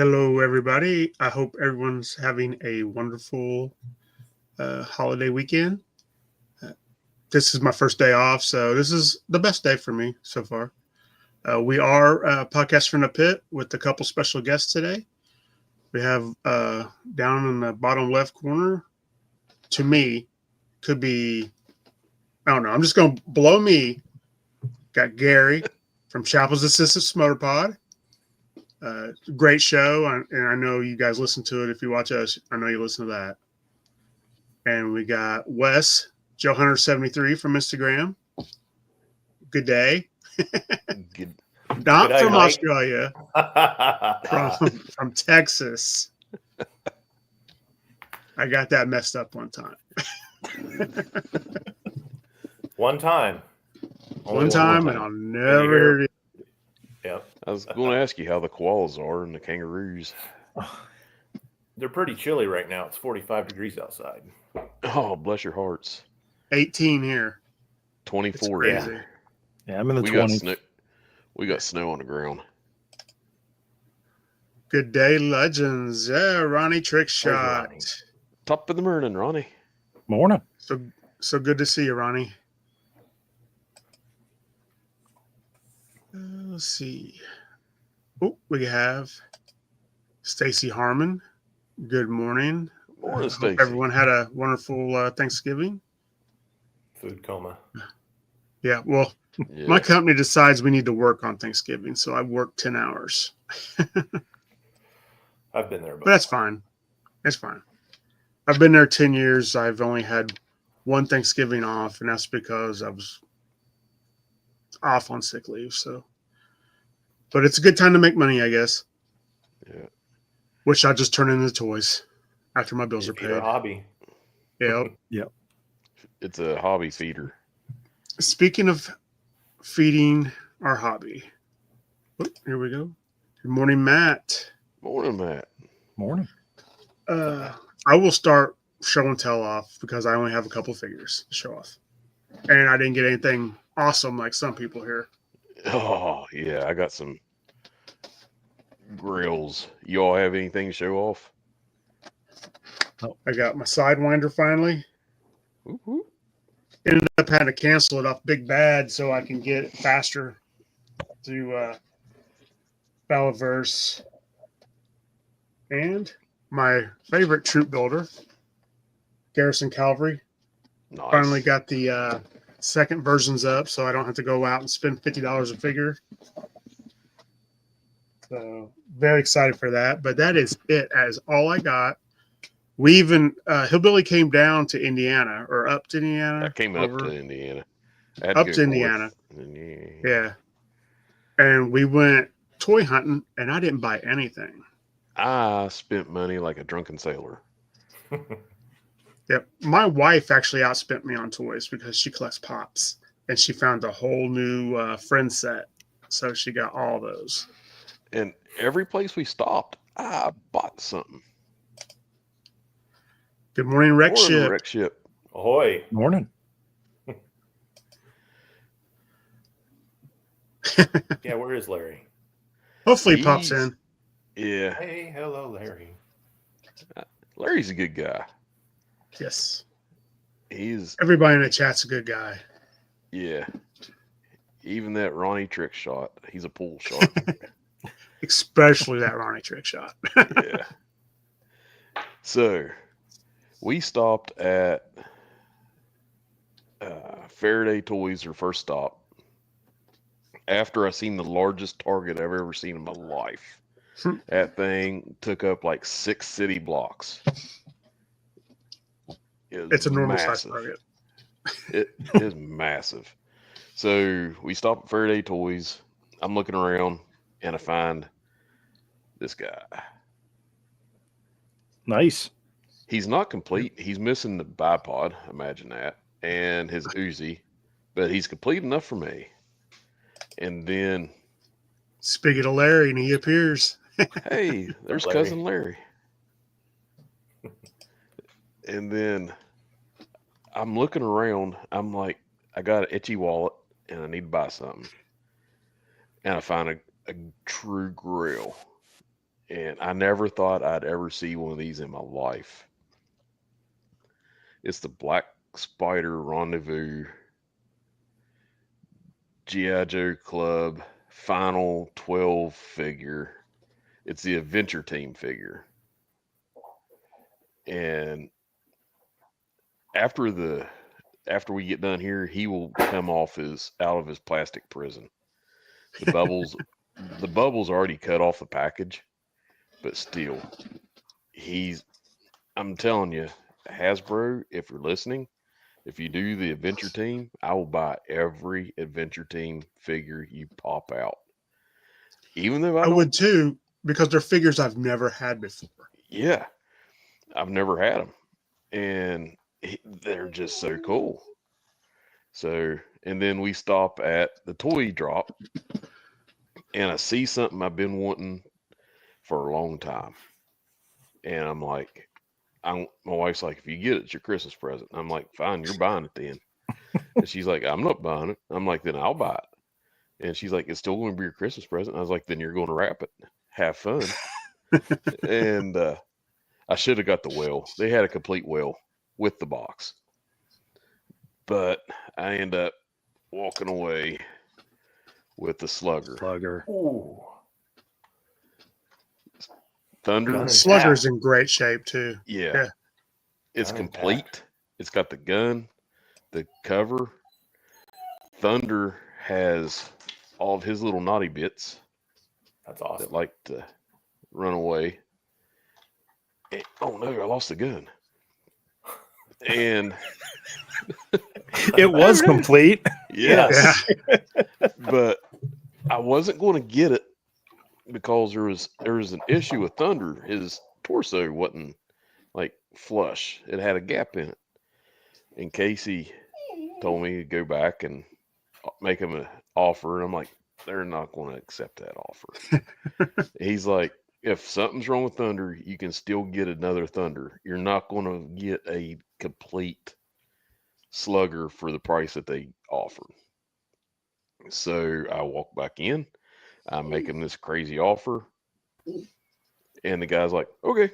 Hello, everybody. I hope everyone's having a wonderful holiday weekend. Uh, this is my first day off, so this is the best day for me so far. We are podcast from the pit with a couple special guests today. We have down in the bottom left corner, to me, could be, I don't know, I'm just going to below me, got Gary from Chaplain's Assistance Motor Pod. Great show, and I know you guys listen to it. If you watch us, I know you listen to that. And we got Wes, Joe Hunter 73 from Instagram. Good day. Good. Not Good day, from mate. Australia, from Texas. I got that messed up one time. One time. Only One time, and time. I'll never hear it. Yep. I was going to ask you how the koalas are and the kangaroos. They're pretty chilly right now. It's 45 degrees outside. Oh, bless your hearts. 18 here. 24 It's here. crazy. Yeah, I'm in the We got 20s. snow. We got snow on the ground. Good day, legends. Yeah, Ronnie Trick Shot. Ronnie. Top of the morning, Ronnie. Morning. So good to see you, Ronnie. Let's see. Oh, we have Stacy Harmon. Good morning. Morning, Hope Stacy. everyone had a wonderful Thanksgiving. Food coma. Yeah, well, Yeah. my company decides we need to work on Thanksgiving, so I work 10 hours. I've been there, But that's fine. It's fine. I've been there 10 years. I've only had one Thanksgiving off, and that's because I was off on sick leave. So, but it's a good time to make money, I guess. Yeah. Which I just turn into toys after my bills are If you're a paid. hobby. Yep. It's a hobby feeder. Speaking of feeding our hobby, here we go. Good morning, Matt. Morning, Matt. Morning. I will start show and tell off because I only have a couple figures to show off, and I didn't get anything awesome like some people here. Oh, yeah. I got some grills. You all have anything to show off? I got my Sidewinder finally. Woo-hoo. Ended up having to cancel it off Big Bad so I can get it faster to Ballaverse. And my favorite troop builder, Garrison Cavalry. Nice. Finally got the second versions up, so I don't have to go out and spend $50 a figure. So very excited for that. But that is it as all I got. We even Hillbilly came down to Indiana or up to Indiana. I came up to Indiana. I had Up go to north, Indiana. and then, Yeah. And we went toy hunting, and I didn't buy anything. I spent money like a drunken sailor. Yep. My wife actually outspent me on toys because she collects pops, and she found a whole new friend set. So she got all those. And every place we stopped, I bought something. Good morning, Wreck Morning, Ship. Wreck Ship. Ahoy. Morning. Yeah, where is Larry? Hopefully he pops He's- in. Yeah, Hey, hello, Larry. Larry's a good guy. Yes. He's, Everybody in the chat's a good guy. yeah. Even that Ronnie Trick Shot, he's a pool shark. Especially that Ronnie Trick Shot. Yeah. So, we stopped at Faraday Toys, our first stop, after I seen the largest Target I've ever seen in my life. That thing took up like 6 city blocks. It's a normal size massive. target. It is massive. So we stop at Faraday Toys. I'm looking around and I find this guy. Nice. He's not complete. He's missing the bipod, imagine that, and his Uzi, but he's complete enough for me. And then, Speaking of Larry, and he appears. hey, there's Larry. cousin Larry. And then I'm looking around. I'm like, I got an itchy wallet and I need to buy something. And I find a true grill. and I never thought I'd ever see one of these in my life. It's the Black Spider Rendezvous G.I. Joe Club Final 12 figure. It's the Adventure Team figure. And after we get done here, he will come out of his plastic prison. The bubbles already cut off the package, but still, I'm telling you, Hasbro, if you're listening, if you do the Adventure Team, I will buy every Adventure Team figure you pop out. Even though I would too, because they're figures I've never had before. Yeah, I've never had them, and they're just so cool. So, and then we stop at the toy drop, and I see something I've been wanting for a long time, and I'm like, my wife's like, if you get it, it's your Christmas present. I'm like, fine, you're buying it then. And she's like, I'm not buying it. I'm like, then I'll buy it. And she's like, it's still going to be your Christmas present. I was like, then you're going to wrap it. Have fun. And I should have got the whale. They had a complete whale with the box. But I end up walking away with the slugger. Ooh. Thunder. Gun and Slugger's tap. in great shape too. Yeah. It's Gun and complete. tap. It's got the gun, the cover. Thunder has all of his little naughty bits That's awesome. that like to run away. Oh no, I lost the gun. And It was complete. yes, but I wasn't going to get it because there was an issue with Thunder. His torso wasn't like flush; it had a gap in it. And Casey told me to go back and make him an offer, and I'm like, they're not going to accept that offer. He's like, if something's wrong with Thunder, you can still get another Thunder. You're not going to get a complete slugger for the price that they offered. So I walk back in, I make him this crazy offer, and the guy's like, okay.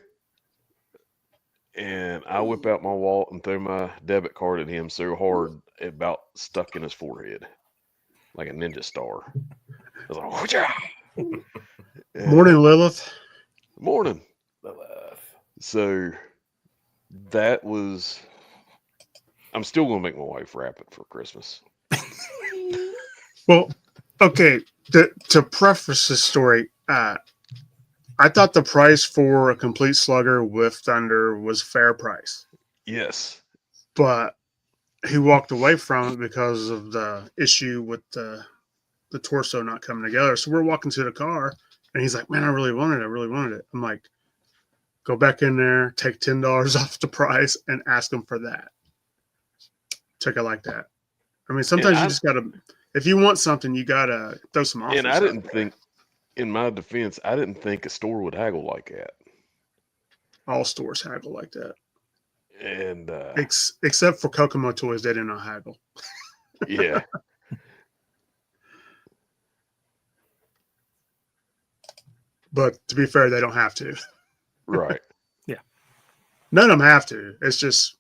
And I whip out my wallet and throw my debit card at him so hard it about stuck in his forehead like a ninja star. I was like, whoosh-ah! Morning, Lilith. Morning. Lilith. So that was. I'm still gonna make my wife wrap it for Christmas. Well, okay. To preface this story, I thought the price for a complete slugger with Thunder was fair price, Yes. but he walked away from it because of the issue with the torso not coming together. So we're walking to the car, and he's like, "Man, I really wanted it." I'm like, "Go back in there, take $10 off the price, and ask him for that." Take it like that. I mean, sometimes you just gotta. If you want something, you gotta throw some offers. And I didn't think, in my defense, I didn't think a store would haggle like that. All stores haggle like that. And Except for Kokomo Toys, they did not haggle. yeah. But to be fair, they don't have to. Right. None of them have to. It's just,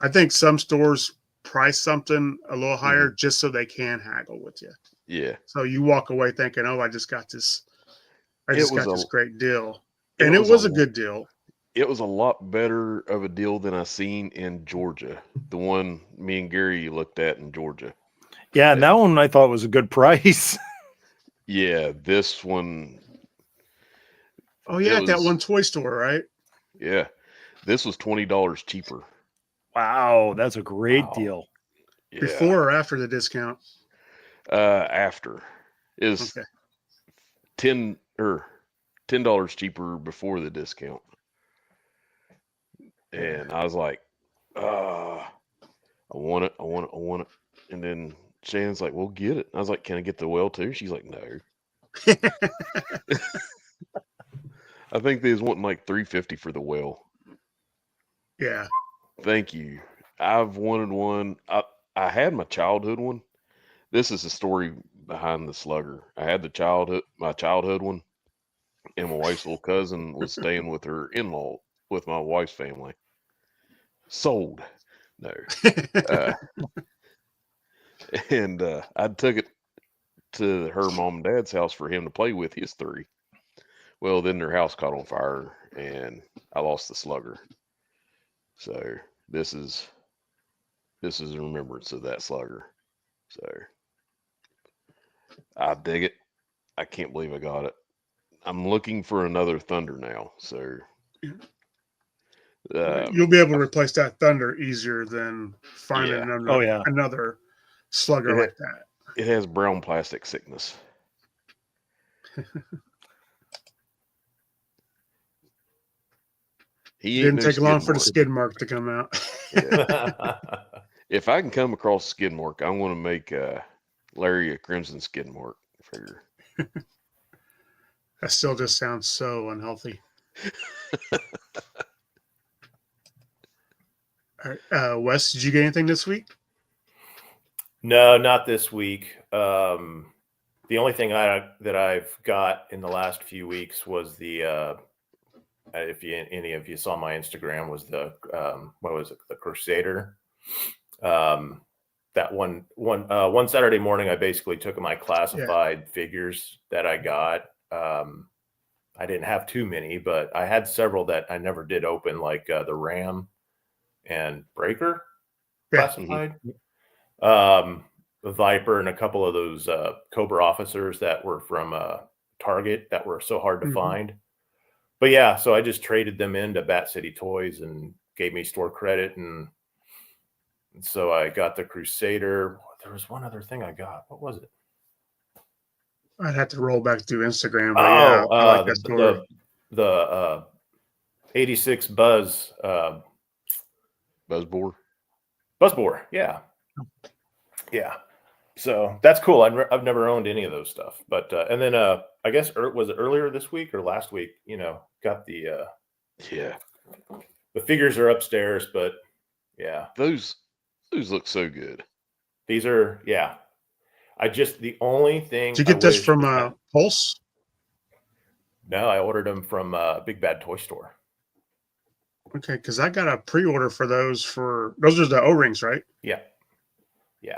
I think some stores price something a little higher just so they can haggle with you. Yeah. So you walk away thinking, "Oh, I just got this. This great deal," and it was a good deal. It was a lot better of a deal than I seen in Georgia. The one me and Gary looked at in Georgia. Yeah, and that one I thought was a good price. Yeah, this one. Oh yeah, that one toy store, right? Yeah, this was $20 cheaper. Wow, that's a great deal. Yeah. Before or after the discount? After is Okay. $10 cheaper before the discount. And I was like, I want it. And then Shannon's like, "Well, get it." I was like, "Can I get the whale too?" She's like, "No." I think they was wanting like $350 for the whale. Yeah. Thank you. I've wanted one. I had my childhood one. This is the story behind the slugger. I had my childhood one, and my wife's little cousin was staying with her in-law, with my wife's family. Sold. No. Uh, and I took it to her mom and dad's house for him to play with his 3. Well, then their house caught on fire, and I lost the slugger. So this is a remembrance of that slugger. So I dig it. I can't believe I got it. I'm looking for another Thunder now. So You'll be able to replace that Thunder easier than finding yeah. another slugger like that. It has brown plastic sickness. He didn't take long for the skid mark to come out. Yeah. If I can come across a skid mark, I want to make Larry a crimson skid mark figure. That still just sounds so unhealthy. All right, Wes, did you get anything this week? No, not this week. The only thing that I've got in the last few weeks was the if any of you saw my Instagram, was the what was it, the Crusader. That one Saturday morning, I basically took my classified figures that I got. I didn't have too many, but I had several that I never did open, like the Ram and Breaker classified. The Viper and a couple of those Cobra officers that were from Target that were so hard to find. But yeah, so I just traded them into Bat City Toys and gave me store credit, and so I got the Crusader. There was one other thing I got. What was it? I'd have to roll back through Instagram. But I like that story. The 86 Buzz Buzzbore. Yeah. So that's cool. I've never owned any of those stuff, but and then I guess was it earlier this week or last week? Got the the figures are upstairs, but yeah, those look so good. These are the only thing. Did you get this from Pulse? No, I ordered them from Big Bad Toy Store. Okay, because I got a pre-order for those. Those are the O-rings, right? Yeah.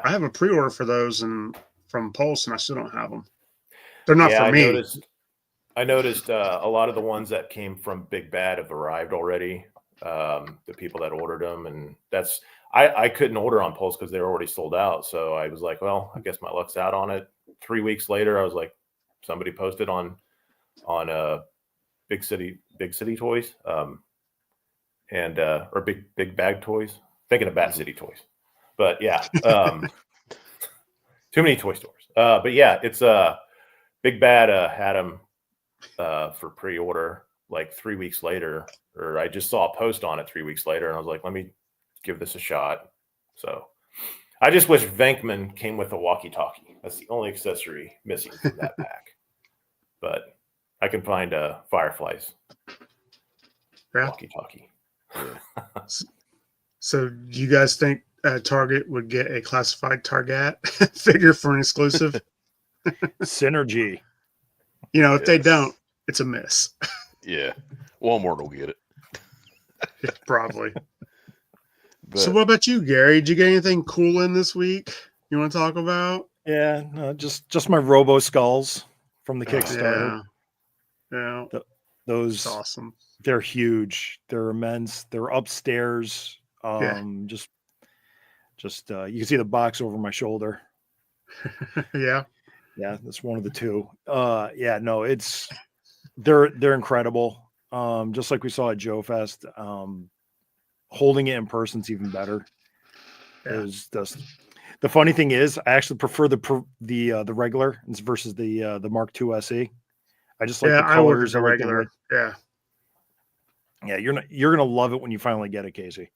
I have a pre-order for those from Pulse, and I still don't have them. They're not for me. I noticed a lot of the ones that came from Big Bad have arrived already. The people that ordered them, and I couldn't order on Pulse because they were already sold out. So I was like, well, I guess my luck's out on it. 3 weeks later, I was like, somebody posted on Big City Toys, and or Big Bag Toys. Thinking of Bat City Toys, but yeah, too many toy stores. But yeah, it's Big Bad had them for pre-order like 3 weeks later, or I just saw a post on it 3 weeks later, and I was like, let me give this a shot. So I just wish Venkman came with a walkie-talkie. That's the only accessory missing from that pack. But I can find Firefly's walkie-talkie. Yeah. So do you guys think Target would get a classified Target figure for an exclusive? Synergy. If they don't, it's a miss. Yeah. Walmart will get it. Yeah, probably. So what about you, Gary? Did you get anything cool in this week you want to talk about? Yeah, no, just my Robo Skulls from the Kickstarter. Yeah. Those That's awesome. They're huge. They're immense. They're upstairs. Just you can see the box over my shoulder. Yeah, that's one of the two. They're incredible. Just like we saw at Joe Fest. Holding it in person's even better. Yeah. The funny thing is, I actually prefer the regular versus the Mark II SE. I just like the colors. I ordered the regular. Yeah, you're gonna love it when you finally get it, Casey.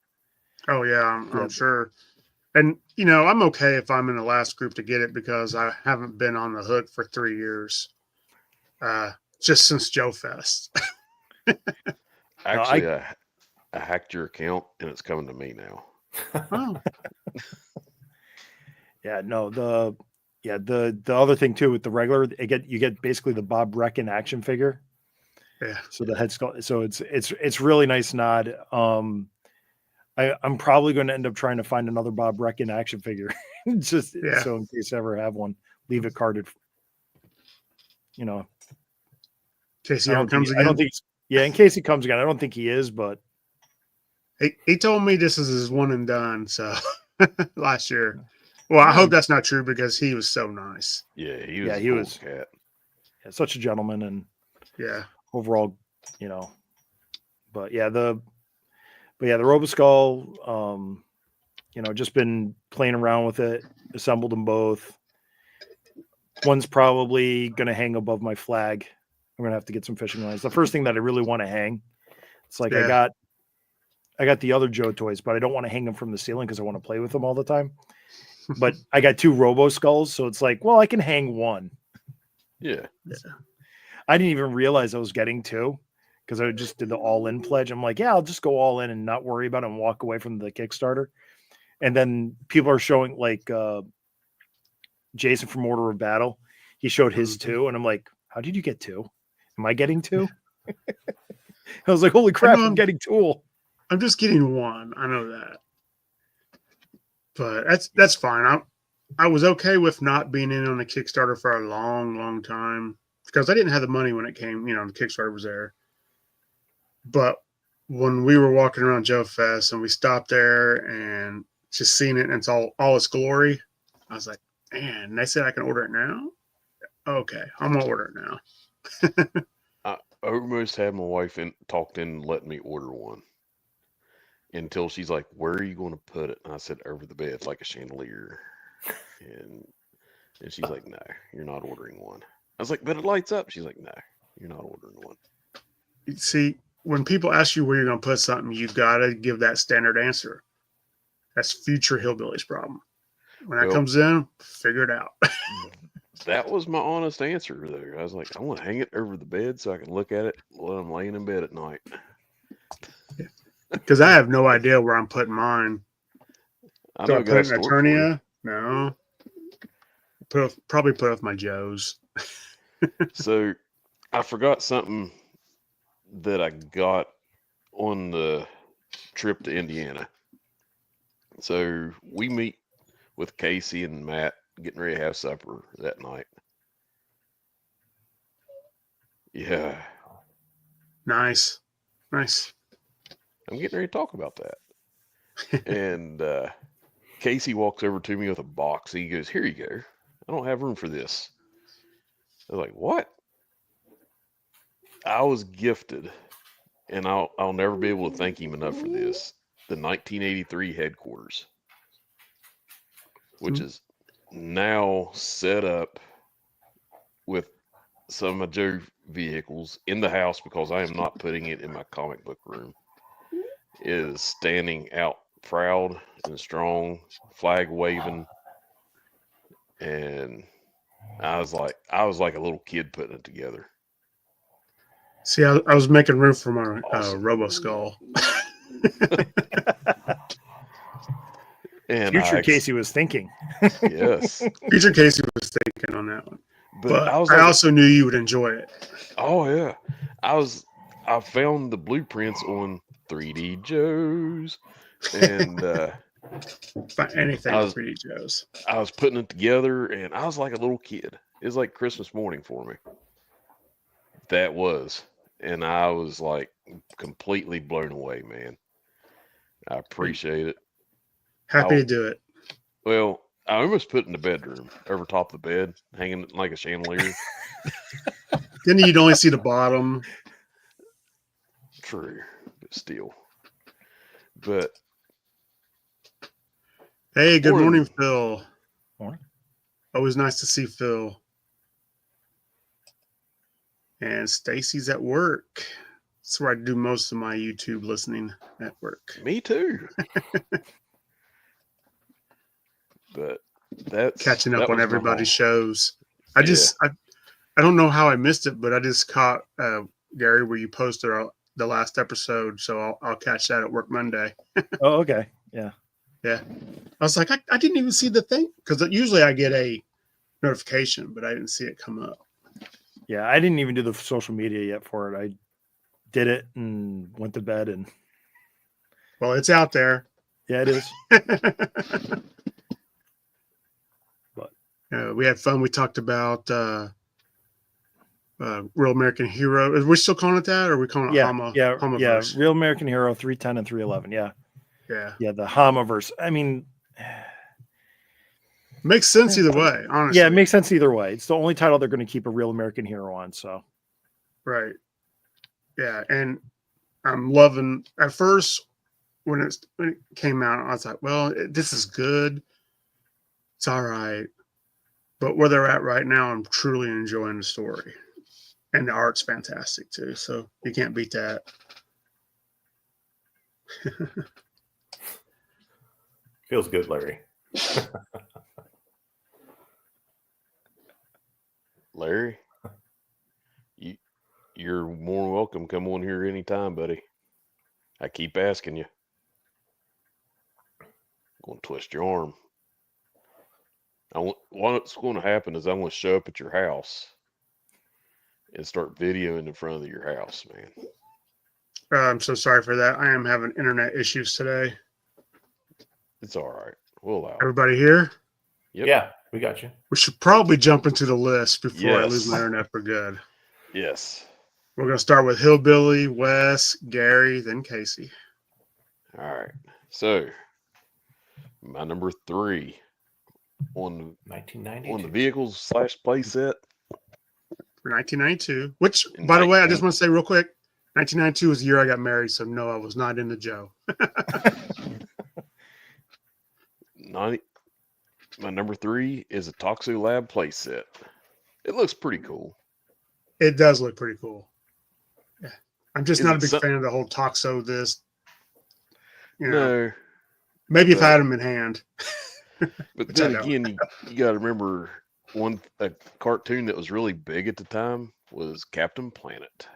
Oh yeah, I'm sure. And I'm okay if I'm in the last group to get it because I haven't been on the hook for 3 years, just since Joe Fest. Actually, I hacked your account and it's coming to me now. Oh. The other thing too with the regular, you get basically the Bob Reckon action figure. Yeah. So the head sculpt. So it's really nice nod. I'm probably going to end up trying to find another Bob Brecken action figure, just Yeah. so in case I ever have one, leave it carded. You know, In case he I ever don't comes think, I don't again. think. Yeah, in case he comes again, I don't think he is, but He told me this is his one and done. So last year. Well, I Yeah. hope that's not true because he was so nice. Yeah, he was Yeah, a he cool was. cat. Yeah, such a gentleman and Yeah. overall, you know. But yeah, the Roboskull, you know, just been playing around with it, assembled them both. One's probably going to hang above my flag. I'm going to have to get some fishing lines. The first thing that I really want to hang. It's like Yeah. I got the other Joe toys, but I don't want to hang them from the ceiling because I want to play with them all the time. But I got 2 Robo Skulls, so it's like, well, I can hang one. Yeah. I didn't even realize I was getting 2 because I just did the all-in pledge. I'm like, yeah, I'll just go all in and not worry about it and walk away from the Kickstarter. And then people are showing like Jason from Order of Battle. He showed his 2, and I'm like, how did you get 2? Am I getting 2? I was like, holy crap, I'm getting 2. I'm just getting 1. I know that. But that's fine. I was okay with not being in on the Kickstarter for a long, long time because I didn't have the money when it came, the Kickstarter was there. But when we were walking around Joe Fest and we stopped there and just seeing it and it's all its glory, I was like, man, they said I can order it now? Okay, I'm going to order it now. I almost had my wife talked in and let me order one until she's like, where are you going to put it? And I said, over the bed like a chandelier. And she's like, no, you're not ordering one. I was like, but it lights up. She's like, no, you're not ordering one. See, when people ask you where you're going to put something, you got to give that standard answer. That's future hillbillies' problem. When that comes in, figure it out. That was my honest answer, though. I was like, I want to hang it over the bed so I can look at it while I'm laying in bed at night. Because I have no idea where I'm putting mine. I Do know I I put got it a in store for you. Eternia? No. Probably put it with my Joes. So I forgot something that I got on the trip to Indiana. So we meet with Casey and Matt getting ready to have supper that night. Yeah. Nice. I'm getting ready to talk about that. And Casey walks over to me with a box. He goes, here you go. I don't have room for this. I was like, what? I was gifted, and I'll never be able to thank him enough for this. The 1983 headquarters, which is now set up with some of my Joe vehicles in the house because I am not putting it in my comic book room. It is standing out proud and strong, flag waving, and I was like a little kid putting it together. See, I was making room for my Awesome. Robo Skull. And Future Casey was thinking. Yes. Future Casey was thinking on that one. But I was I like, also knew you would enjoy it. oh yeah. I found the blueprints on 3D Joe's and Anything with 3D Joe's. I was putting it together and I was like a little kid. It was like Christmas morning for me. That was. And I was like completely blown away, man. I appreciate it. Happy to do it. Well, I almost put it in the bedroom, over top of the bed, hanging like a chandelier. Then you'd only see the bottom. True, but still. But hey, good morning, Phil. Morning. Always nice to see Phil. And Stacy's at work. That's where I do most of my YouTube listening at work. Me too. But that's catching up on everybody's shows. I don't know how I missed it, but I just caught Gary where you posted the last episode, so I'll catch that at work Monday. Oh, okay. Yeah. I was like, I didn't even see the thing because usually I get a notification, but I didn't see it come up. Yeah, I didn't even do the social media yet for it. did it and went to bed. And Well, it's out there. yeah, it is. But we had fun. We talked about Real American Hero. Are we still calling it that, or are we calling it Hama? Yeah. Hamaverse? Real American Hero 310 and 311. Yeah. The Hamaverse. I mean, makes sense either way. Honestly, yeah, it makes sense either way. It's the only title they're going to keep a Real American Hero on. So, right. Yeah, and I'm loving. At first, when it came out, I was like, "Well, this is good. It's all right." But where they're at right now, I'm truly enjoying the story, and the art's fantastic too. So you can't beat that. Feels good, Larry. Larry, you're more welcome. Come on here anytime, buddy. I keep asking you. I'm going to twist your arm. What's going to happen is I'm going to show up at your house and start videoing in front of your house, man. I'm so sorry for that. I am having internet issues today. It's all right. We'll allow it. Everybody here? Yep. Yeah, we got you. We should probably jump into the list before I lose Yes. my internet for good. Yes. We're going to start with Hillbilly, Wes, Gary, then Casey. All right. So, my number 3 on 1992. the vehicles / playset. For 1992, which, In by the way, I 19 just want to say real quick, 1992 was the year I got married, so no, I was not into Joe. My number 3 is a Toxo Lab playset. It looks pretty cool. It does look pretty cool. Yeah, I'm just Is not a it big some- fan of the whole Toxo this. You know, No, maybe if I but- had them in hand. but Which I then don't. again, you got to remember a cartoon that was really big at the time was Captain Planet.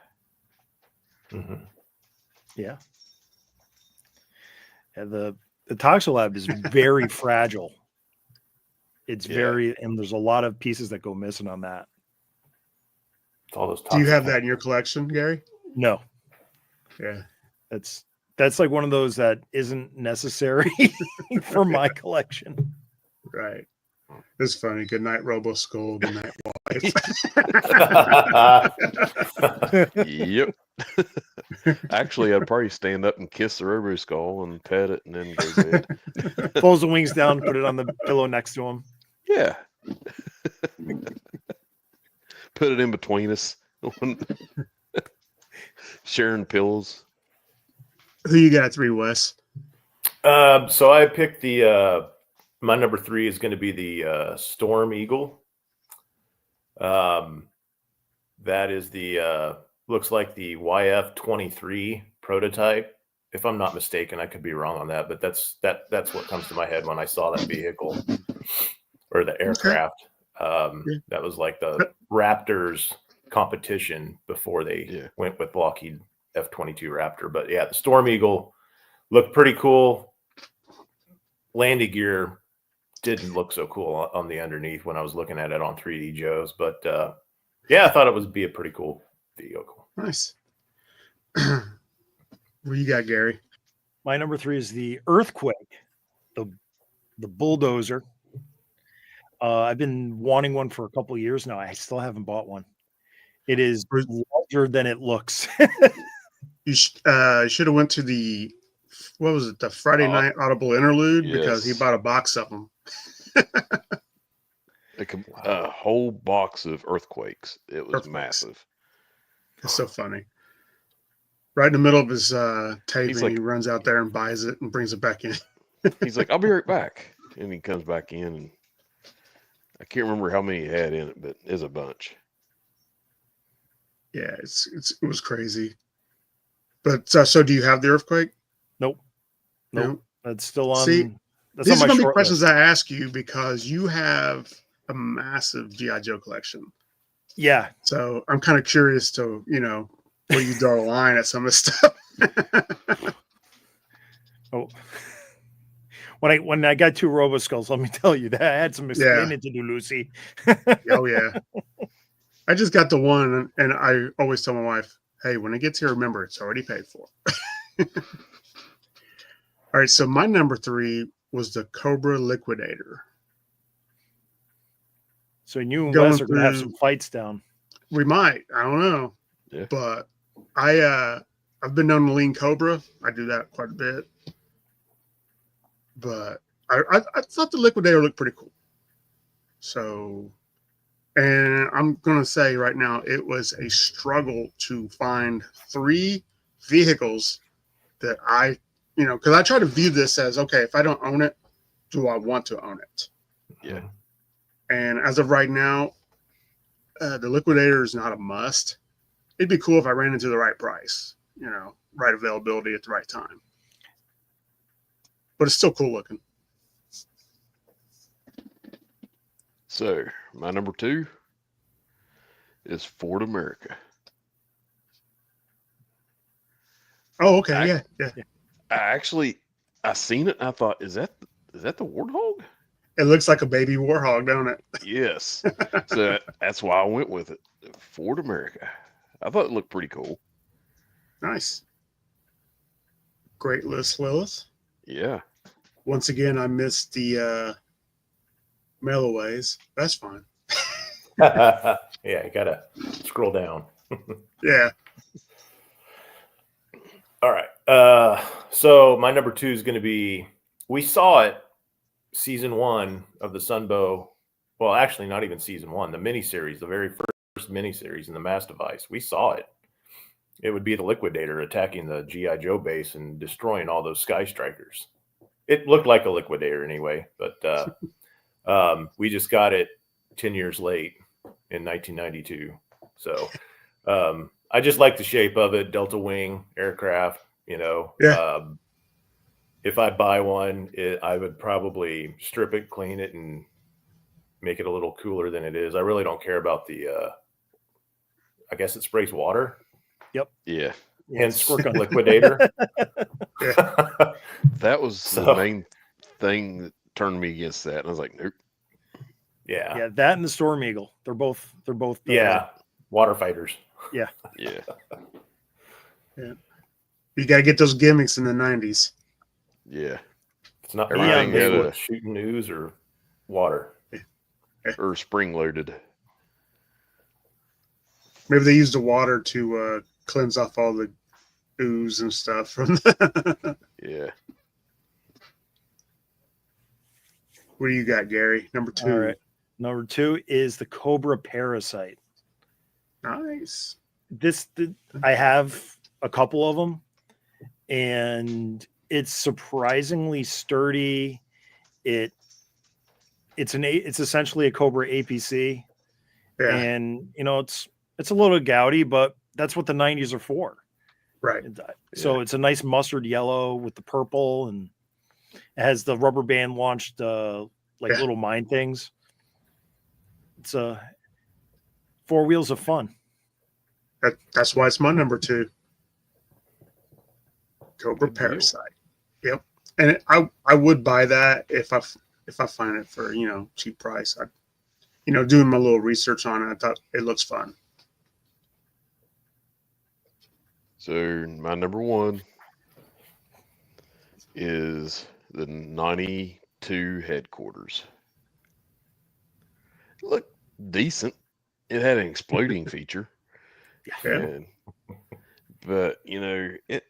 Mhm. yeah. And the Toxo Lab is very fragile. It's Yeah. and there's a lot of pieces that go missing on that. It's all those. Do you have toxic- that in your collection, Gary? No, Yeah. that's like one of those that isn't necessary for my collection. Right. It's funny. Good night, Robo Skull. Good night, wife. Yep. Actually, I'd probably stand up and kiss the Robo Skull and pet it and then go to bed. Pulls the wings down, put it on the pillow next to him. Yeah. Put it in between us. Sharing pillows. Who you got 3, Wes? So I picked my number 3 is going to be the Storm Eagle. That is the looks like the YF-23 prototype. If I'm not mistaken, I could be wrong on that, but that's what comes to my head when I saw that vehicle or the aircraft. That was like the Raptors competition before they went with Lockheed F-22 Raptor. But yeah, the Storm Eagle looked pretty cool. Landing gear didn't look so cool on the underneath when I was looking at it on 3D Joe's, but yeah, I thought it would be a pretty cool vehicle. Nice. What you got, Gary? My number 3 is the Earthquake, the bulldozer. I've been wanting one for a couple of years now. I still haven't bought one. It is larger than it looks. You should have went to the, what was it, the Friday night Audible interlude, because he yes. bought a box of them. A whole box of Earthquakes. It was Earthquakes. massive. It's so funny. Right in the middle of his taping, He's like- he runs out there and buys it and brings it back in. He's like, I'll be right back. And he comes back in, and I can't remember how many he had in it, but it's a bunch. Yeah, it was crazy. But so do you have the Earthquake? Nope. No? That's still on. See, that's These on are my going to be short questions list. I ask you because you have a massive G.I. Joe collection. Yeah. So I'm kind of curious to, where you draw the line at some of this stuff. Oh. When I got 2 Roboskulls, let me tell you that I had some explaining to do, Lucy. Oh yeah. I just got the one, and I always tell my wife, Hey, when it gets here, remember it's already paid for. All right, so my number 3 was the Cobra Liquidator. So you and Going Wes are going to have through- some fights down. We might, I don't know, Yeah. but I've been known to lean Cobra. I do that quite a bit, but I thought the Liquidator looked pretty cool. So, and I'm gonna say right now, it was a struggle to find 3 vehicles that because I try to view this as, okay, if I don't own it, do I want to own it? Yeah. And as of right now, the Liquidator is not a must. It'd be cool if I ran into the right price, right availability at the right time. But it's still cool looking. So my number 2 is Ford America. Oh, okay, yeah. I seen it and I thought, is that the Warthog? It looks like a baby Warhog, don't it? Yes. So that's why I went with it. Ford America. I thought it looked pretty cool. Nice. Great list, Lilith. Yeah. Once again, I missed the mailaways. That's fine. Yeah, you gotta scroll down. Yeah. All right. So my number 2 is going to be, we saw it season 1 of the Sunbow. Well, actually, not even season 1, the miniseries, the very first miniseries in the Mass Device. We saw it. It would be the Liquidator attacking the G.I. Joe base and destroying all those Sky Strikers. It looked like a Liquidator anyway, but we just got it 10 years late in 1992. So I just like the shape of it, Delta Wing aircraft, Yeah. If I buy one, I would probably strip it, clean it, and make it a little cooler than it is. I really don't care about the, I guess it sprays water. Yeah. Hence Squirt gun. Liquidator. That was the main thing that turned me against that. And I was like, nope. Yeah. That and the Storm Eagle. They're both Water fighters. Yeah. Yeah. You got to get those gimmicks in the 90s. Yeah. It's not Everything mine. had They a- were shooting ooze or water. Or spring loaded. Maybe they used the water to cleanse off all the ooze and stuff from Yeah. What do you got, Gary? Number 2. All right. Number 2 is the Cobra Parasite. Nice. I have a couple of them, and it's surprisingly sturdy. It's essentially a Cobra APC, Yeah. and it's a little gaudy, but that's what the 90s are for. Right. So it's a nice mustard yellow with the purple, and it has the rubber band launched little mine things. It's 4 wheels of fun. That's why it's my number 2. Cobra Good deal. Parasite. Yep. And I would buy that if I find it for cheap price. I doing my little research on it, I thought it looks fun. So my number 1 is the 92 headquarters. It looked decent. It had an exploding feature. Yeah. But it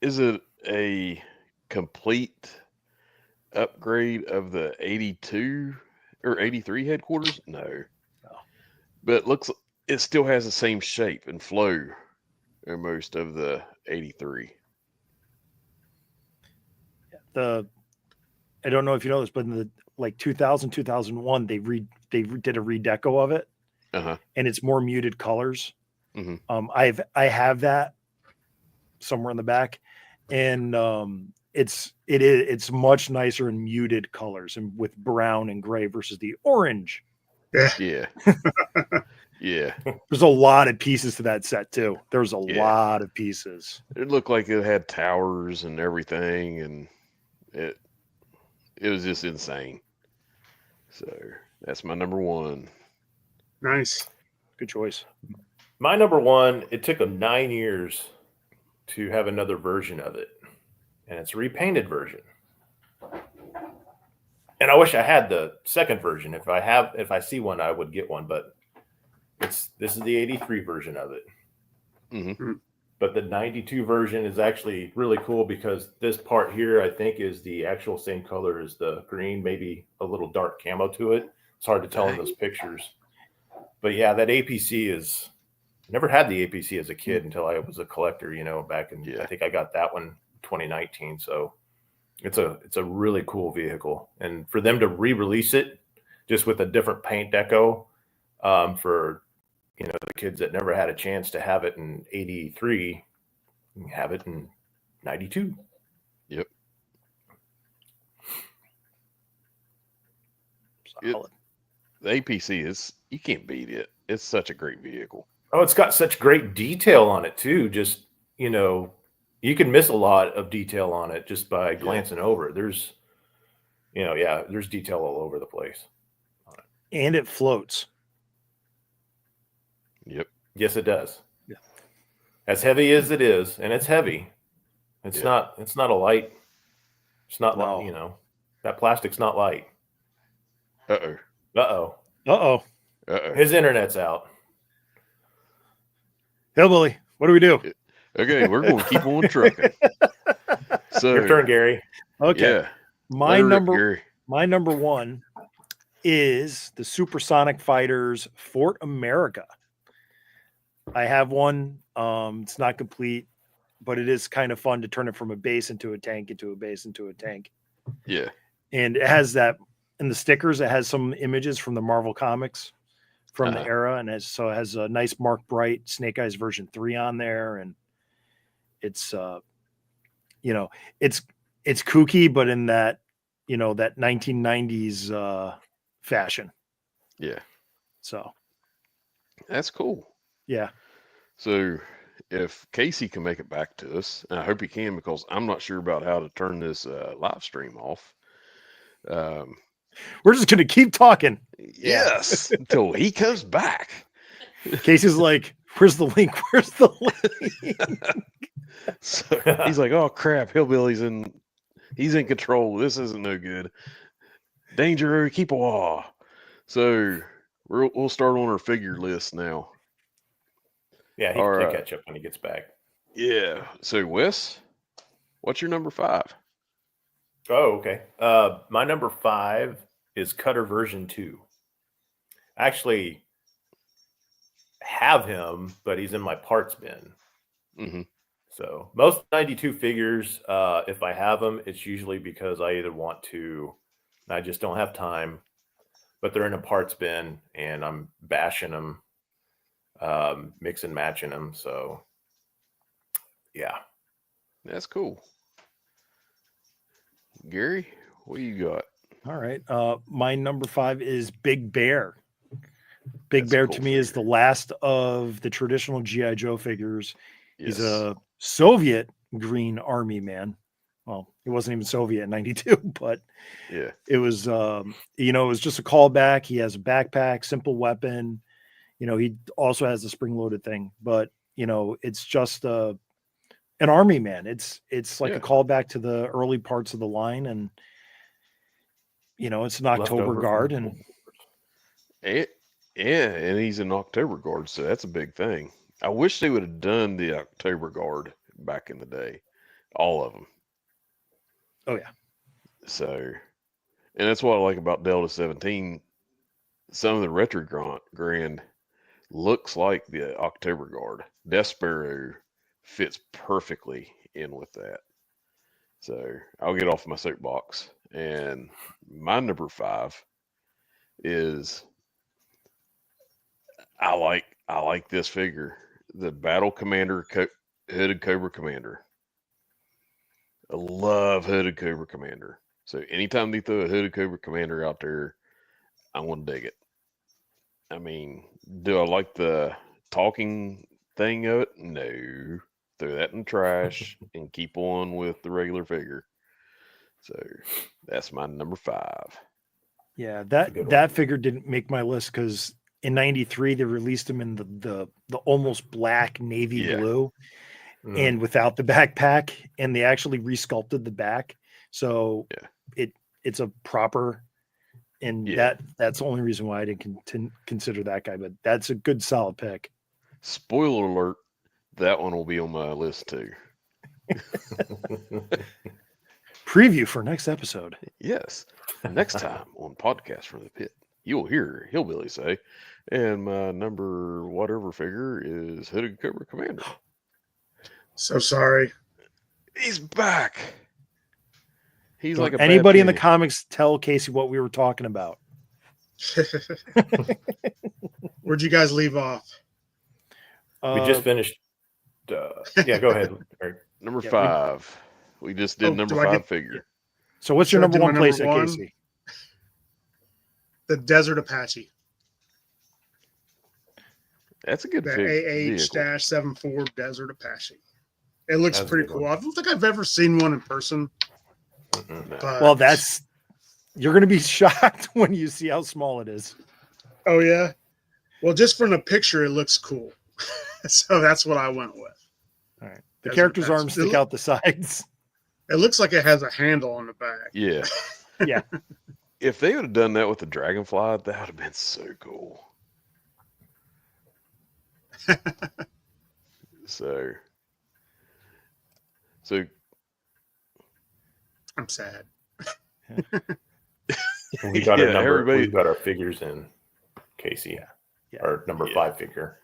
is a complete upgrade of the 82 or 83 headquarters? No. But it still has the same shape and flow in most of the 83. I don't know if you know this, but in the 2000, 2001, they did a redeco of it, Uh-huh. and it's more muted colors. Mhm. I have that somewhere in the back, and it's much nicer in muted colors and with brown and gray versus the orange. Yeah. Yeah. There's a lot of pieces to that set too. There's a lot of pieces. It looked like it had towers and everything, and it was just insane. So that's my number 1. Nice. Good choice. My number one, it took them 9 years to have another version of it, and it's a repainted version. And I wish I had the second version. If I see one, I would get one. But this is the '83 version of it. Mm-hmm. But the '92 version is actually really cool because this part here, I think, is the actual same color as the green, maybe a little dark camo to it. It's hard to tell in those pictures. But yeah, that APC is. Never had the APC as a kid until I was a collector. Back in I think I got that one 2019. So it's a really cool vehicle, and for them to re-release it just with a different paint deco for the kids that never had a chance to have it in '83, have it in '92. Yep. Solid. The APC is, you can't beat it. It's such a great vehicle. Oh, it's got such great detail on it too. Just you can miss a lot of detail on it just by glancing over. There's there's detail all over the place. And it floats. Yep. Yes, it does. Yeah. As heavy as it is, and it's heavy. It's not a light. It's not that plastic's not light. Uh-oh. His internet's out. Hillbilly, what do we do? Okay, we're going to keep on trucking. So Your turn, Gary. Okay. Yeah. My number one is the Supersonic Fighters Fort America. I have one. It's not complete, but it is kind of fun to turn it from a base into a tank, into a base, into a tank. Yeah. And it has that in the stickers. It has some images from the Marvel comics from the era, and it has a nice Mark Bright Snake Eyes version 3 on there, and it's it's kooky, but in that that 1990s fashion. Yeah. So that's cool. Yeah. So if Casey can make it back to us, and I hope he can, because I'm not sure about how to turn this live stream off. We're just going to keep talking. Yes, until he comes back. Casey's like, where's the link? Where's the link? So he's like, oh crap, Hillbilly's he's in control. This isn't no good. Danger, keep a wall. So we'll start on our figure list now. Yeah, he can catch up when he gets back. Yeah. So Wes, what's your number 5? Oh, okay. My number 5 is Cutter version 2. I actually have him, but he's in my parts bin. Mm-hmm. So most 92 figures, if I have them, it's usually because I either want to, I just don't have time, but they're in a parts bin and I'm bashing them, mix and matching them. So yeah. That's cool. Gary, what you got? All right. My number 5 is Big Bear. Big That's Bear a cool to me is the last of the traditional G.I. Joe figures. Yes. He's a Soviet Green Army man. Well, he wasn't even Soviet in 92, but yeah, it was, it was just a callback. He has a backpack, simple weapon. He also has the spring-loaded thing, but it's just an army man. It's like a callback to the early parts of the line, and it's an October guard, and and he's an October guard, so that's a big thing. I wish they would have done the October guard back in the day, all of them. Oh yeah. So, and that's what I like about Delta 17. Some of the retro grand looks like the October guard. Death Sparrow fits perfectly in with that. So I'll get off my soapbox. And my number 5 is I like this figure, the Battle Commander Hooded Cobra Commander. I love Hooded Cobra Commander. So anytime they throw a Hooded Cobra Commander out there, I want to dig it. I mean, do I like the talking thing of it? No. Throw that in the trash and keep on with the regular figure. So that's my number 5. Yeah, that figure didn't make my list because in '93 they released them in the almost black navy Yeah. blue Mm. and without the backpack, and they actually resculpted the back, so it's a proper. And that's the only reason why I didn't consider that guy, but that's a good solid pick. Spoiler alert, that one will be on my list too. Preview for next episode. Yes. Next time on Podcast from the Pit, you'll hear Hillbilly say, and my number whatever figure is Hooded Cobra Commander. So sorry. He's back. He's like a anybody bad in the penny. comics tell Casey what we were talking about. Where'd you guys leave off? We just finished. Yeah, go ahead, Eric. Number Yeah, 5. We just did number do I 5 get- figure. So what's your Should I number do my one number place at one? Casey? The Desert Apache. That's a good The vehicle. AH-74 Desert Apache. It looks That's a pretty good cool. one. I don't think I've ever seen one in person. Mm-mm. But, Well, you're going to be shocked when you see how small it is. Oh, yeah? Well, just from the picture, it looks cool. So that's what I went with. All right. The Desert character's Apache. arms stick out the sides. It looks like it has a handle on the back. Yeah. Yeah. If they would have done that with the Dragonfly, that would have been so cool. So I'm sad. We got Yeah, a number. everybody- We've got our figures in, Casey. Yeah. Our number 5 figure.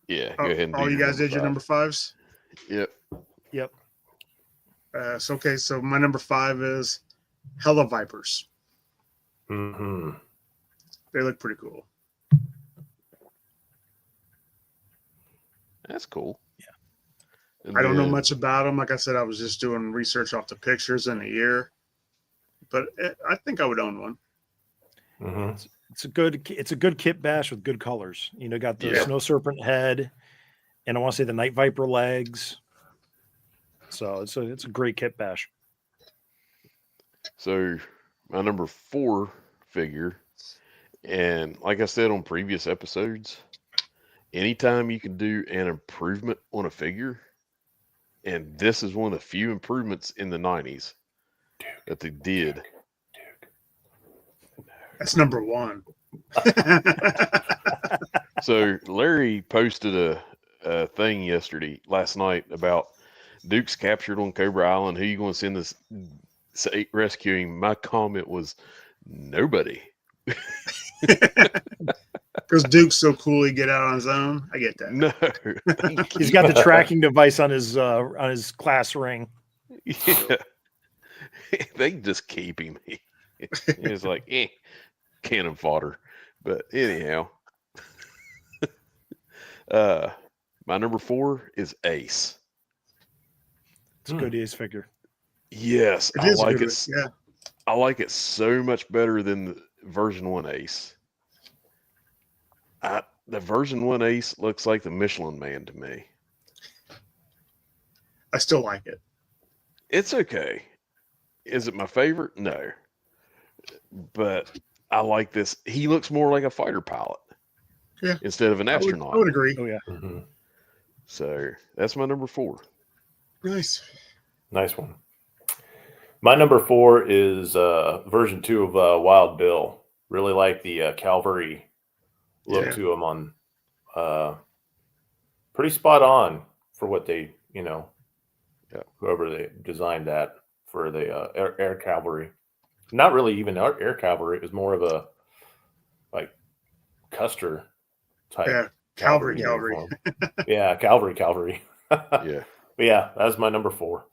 yeah, go ahead and All do you your guys did your five. number 5s? Yep. Yep. So my number 5 is Hella Vipers. Mm-hmm. They look pretty cool. That's cool. Yeah. And I don't know then- much about them. Like I said, I was just doing research off the pictures in the year. But I think I would own one. Mm-hmm. It's a good kit bash with good colors. You know, got the Yeah. snow serpent head, and I want to say the night viper legs. So it's a great kit bash. So my number 4 figure, and like I said on previous episodes, anytime you can do an improvement on a figure, and this is one of the few improvements in the 90s that they did. That's number 1. So Larry posted a thing last night about Duke's captured on Cobra Island. Who you going to send this rescuing? My comment was nobody. Because Duke's so cool, he get out on his own. I get that. No. He's got the tracking device on his class ring. Yeah. They just keep him. It's like cannon fodder. But anyhow. My number 4 is Ace. It's a good ace figure. Yes, It I is like good. it. Yeah. I like it so much better than the version 1 Ace. The version 1 Ace looks like the Michelin Man to me. I still like it. It's okay. Is it my favorite? No. But I like this. He looks more like a fighter pilot. Yeah. Instead of an astronaut. I would agree. Oh yeah. Mm-hmm. So that's my number 4. Nice. Nice one. My number 4 is version 2 of Wild Bill. Really like the cavalry look Yeah. to him on. Pretty spot on for what they, whoever they designed that for the air cavalry. Not really even air cavalry. It was more of a like Custer type. Yeah. Cavalry. uniform. Yeah, cavalry. Yeah. But yeah, that's my number 4.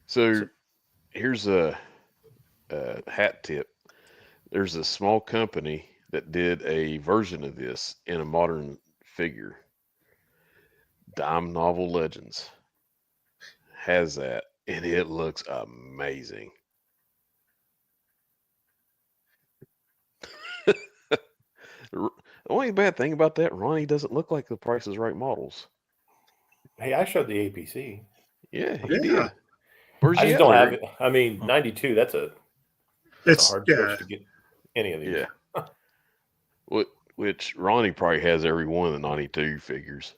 So here's a hat tip. There's a small company that did a version of this in a modern figure. Dime Novel Legends has that, and it looks amazing. The only bad thing about that, Ronnie doesn't look like the Price is Right models. Hey, I showed the APC. Yeah, he Yeah. did. Where's I he just at, don't Larry? have it. I mean, 92, that's a It's hard yeah. switch to get any of these. Yeah. Which Ronnie probably has every one of the 92 figures.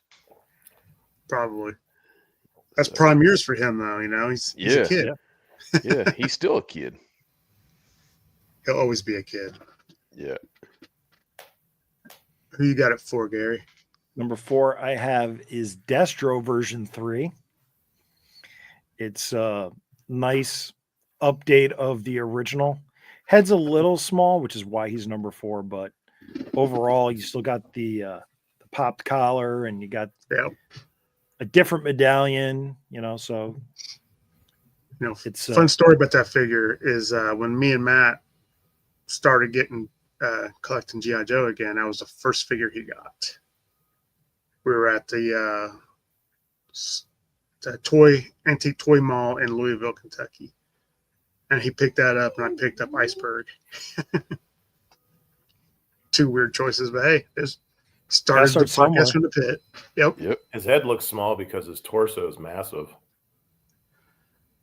Probably. That's So, prime years for him, though. You know, he's a kid. Yeah, he's still a kid. He'll always be a kid. Yeah. Who you got it for, Gary? Number 4 I have is Destro version 3. It's a nice update of the original. Head's a little small, which is why he's number 4, but overall, you still got the popped collar and you got a different medallion, so it's fun story about that figure is when me and Matt started getting collecting G.I. Joe again, that was the first figure he got. We were at the antique toy mall in Louisville, Kentucky, and he picked that up, and I picked up Iceberg. Two weird choices, but hey, it started the podcast from the pit. Yep. His head looks small because his torso is massive.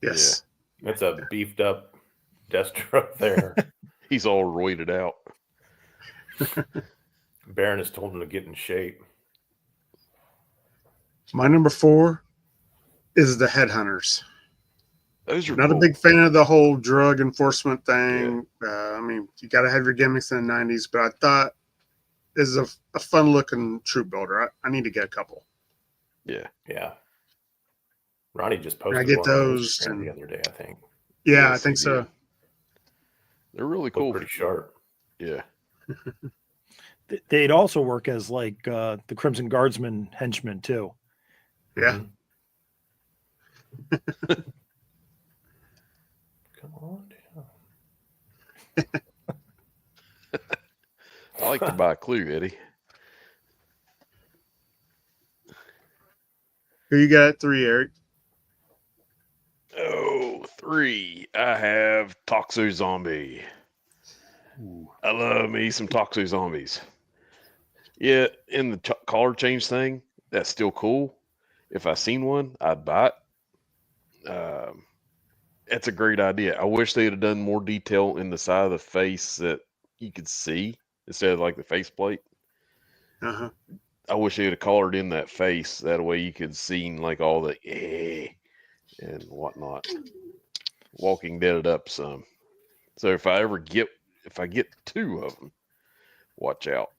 Yes. Yeah. It's a beefed up Destro there. He's all roided out. Baron has told him to get in shape. My number 4 is the Headhunters. Those are not cool. A big fan of the whole drug enforcement thing. Yeah. I mean, you got to have your gimmicks in the 90s, but I thought this is a fun looking troop builder. I need to get a couple. Yeah. Yeah. Ronnie just posted I get one those on the other day, I think. Yeah, I think so. They're really cool. Pretty sharp. Yeah. They'd also work as like the Crimson Guardsman henchmen too. Yeah. Come on down. I like to buy a clue, Eddie. Who you got at 3, Eric? Oh, 3. I have Toxo Zombie. Ooh. I love me some Toxo Zombies. Yeah, in the collar change thing, that's still cool. If I seen one, I'd buy it. It's a great idea. I wish they'd have done more detail in the side of the face that you could see instead of like the faceplate. Uh-huh. I wish they would have colored in that face. That way you could see like all the and whatnot. Walking Dead it up some. So if I get 2 of them, watch out.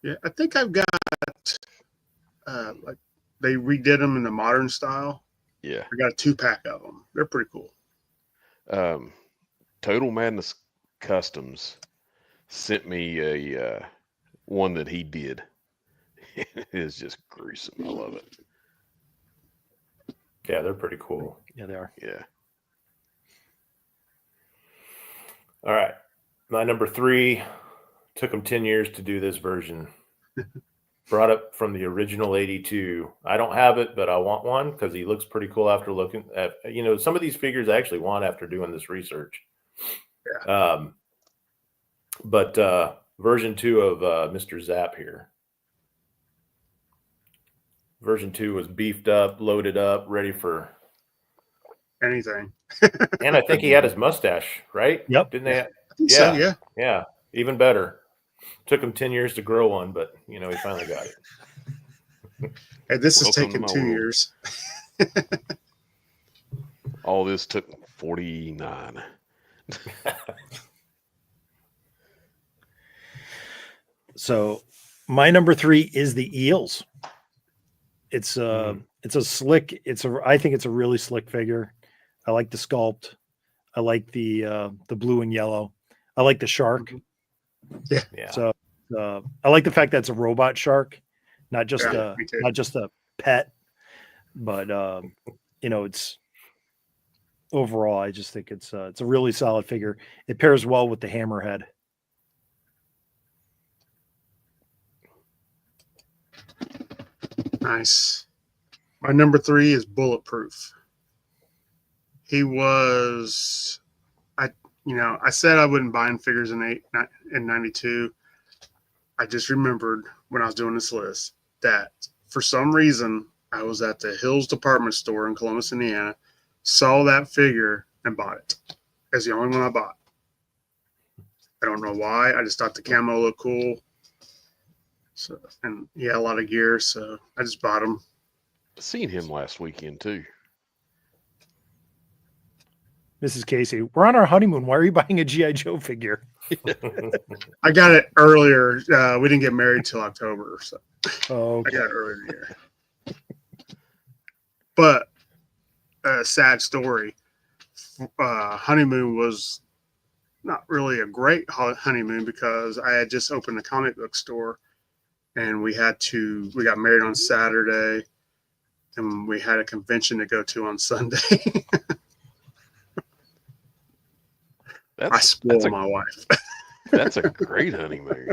Yeah, I think I've got like they redid them in the modern style. Yeah, I got a 2-pack of them. They're pretty cool. Total Madness Customs sent me a one that he did. It is just gruesome. I love it. Yeah, they're pretty cool. Yeah, they are. Yeah. All right. My number 3 took them 10 years to do this version. Brought it from the original 82. I don't have it, but I want one because he looks pretty cool after looking at, some of these figures I actually want after doing this research. Yeah. But version 2 of Mr. Zap here. Version 2 was beefed up, loaded up, ready for anything. And I think he had his mustache, right? Yep. Didn't they? I think so, yeah. Yeah. Even better. Took him 10 years to grow one, but he finally got it. Hey, this has taken 2 years. All this took 49. So my number 3 is the Eels. It's a slick. I think it's a really slick figure. I like the sculpt. I like the blue and yellow. I like the shark. Yeah. So I like the fact that it's a robot shark, not just a pet. But it's overall. I just think it's a really solid figure. It pairs well with the hammerhead. Nice. My number 3 is Bulletproof. He was, I said I wouldn't buy figures in 92. I just remembered when I was doing this list that for some reason I was at the Hills department store in Columbus, Indiana, saw that figure and bought it. That's the only one I bought. I don't know why. I just thought the camo looked cool. So, and he had a lot of gear, so I just bought him. Seen him last weekend too. Mrs. Casey, we're on our honeymoon. Why are you buying a G.I. Joe figure? I got it earlier. We didn't get married till October, so Oh, okay. I got it earlier in the year. But a sad story. Honeymoon was not really a great honeymoon because I had just opened a comic book store, and we got married on Saturday, and we had a convention to go to on Sunday. I spoiled my wife. That's a great honeymoon.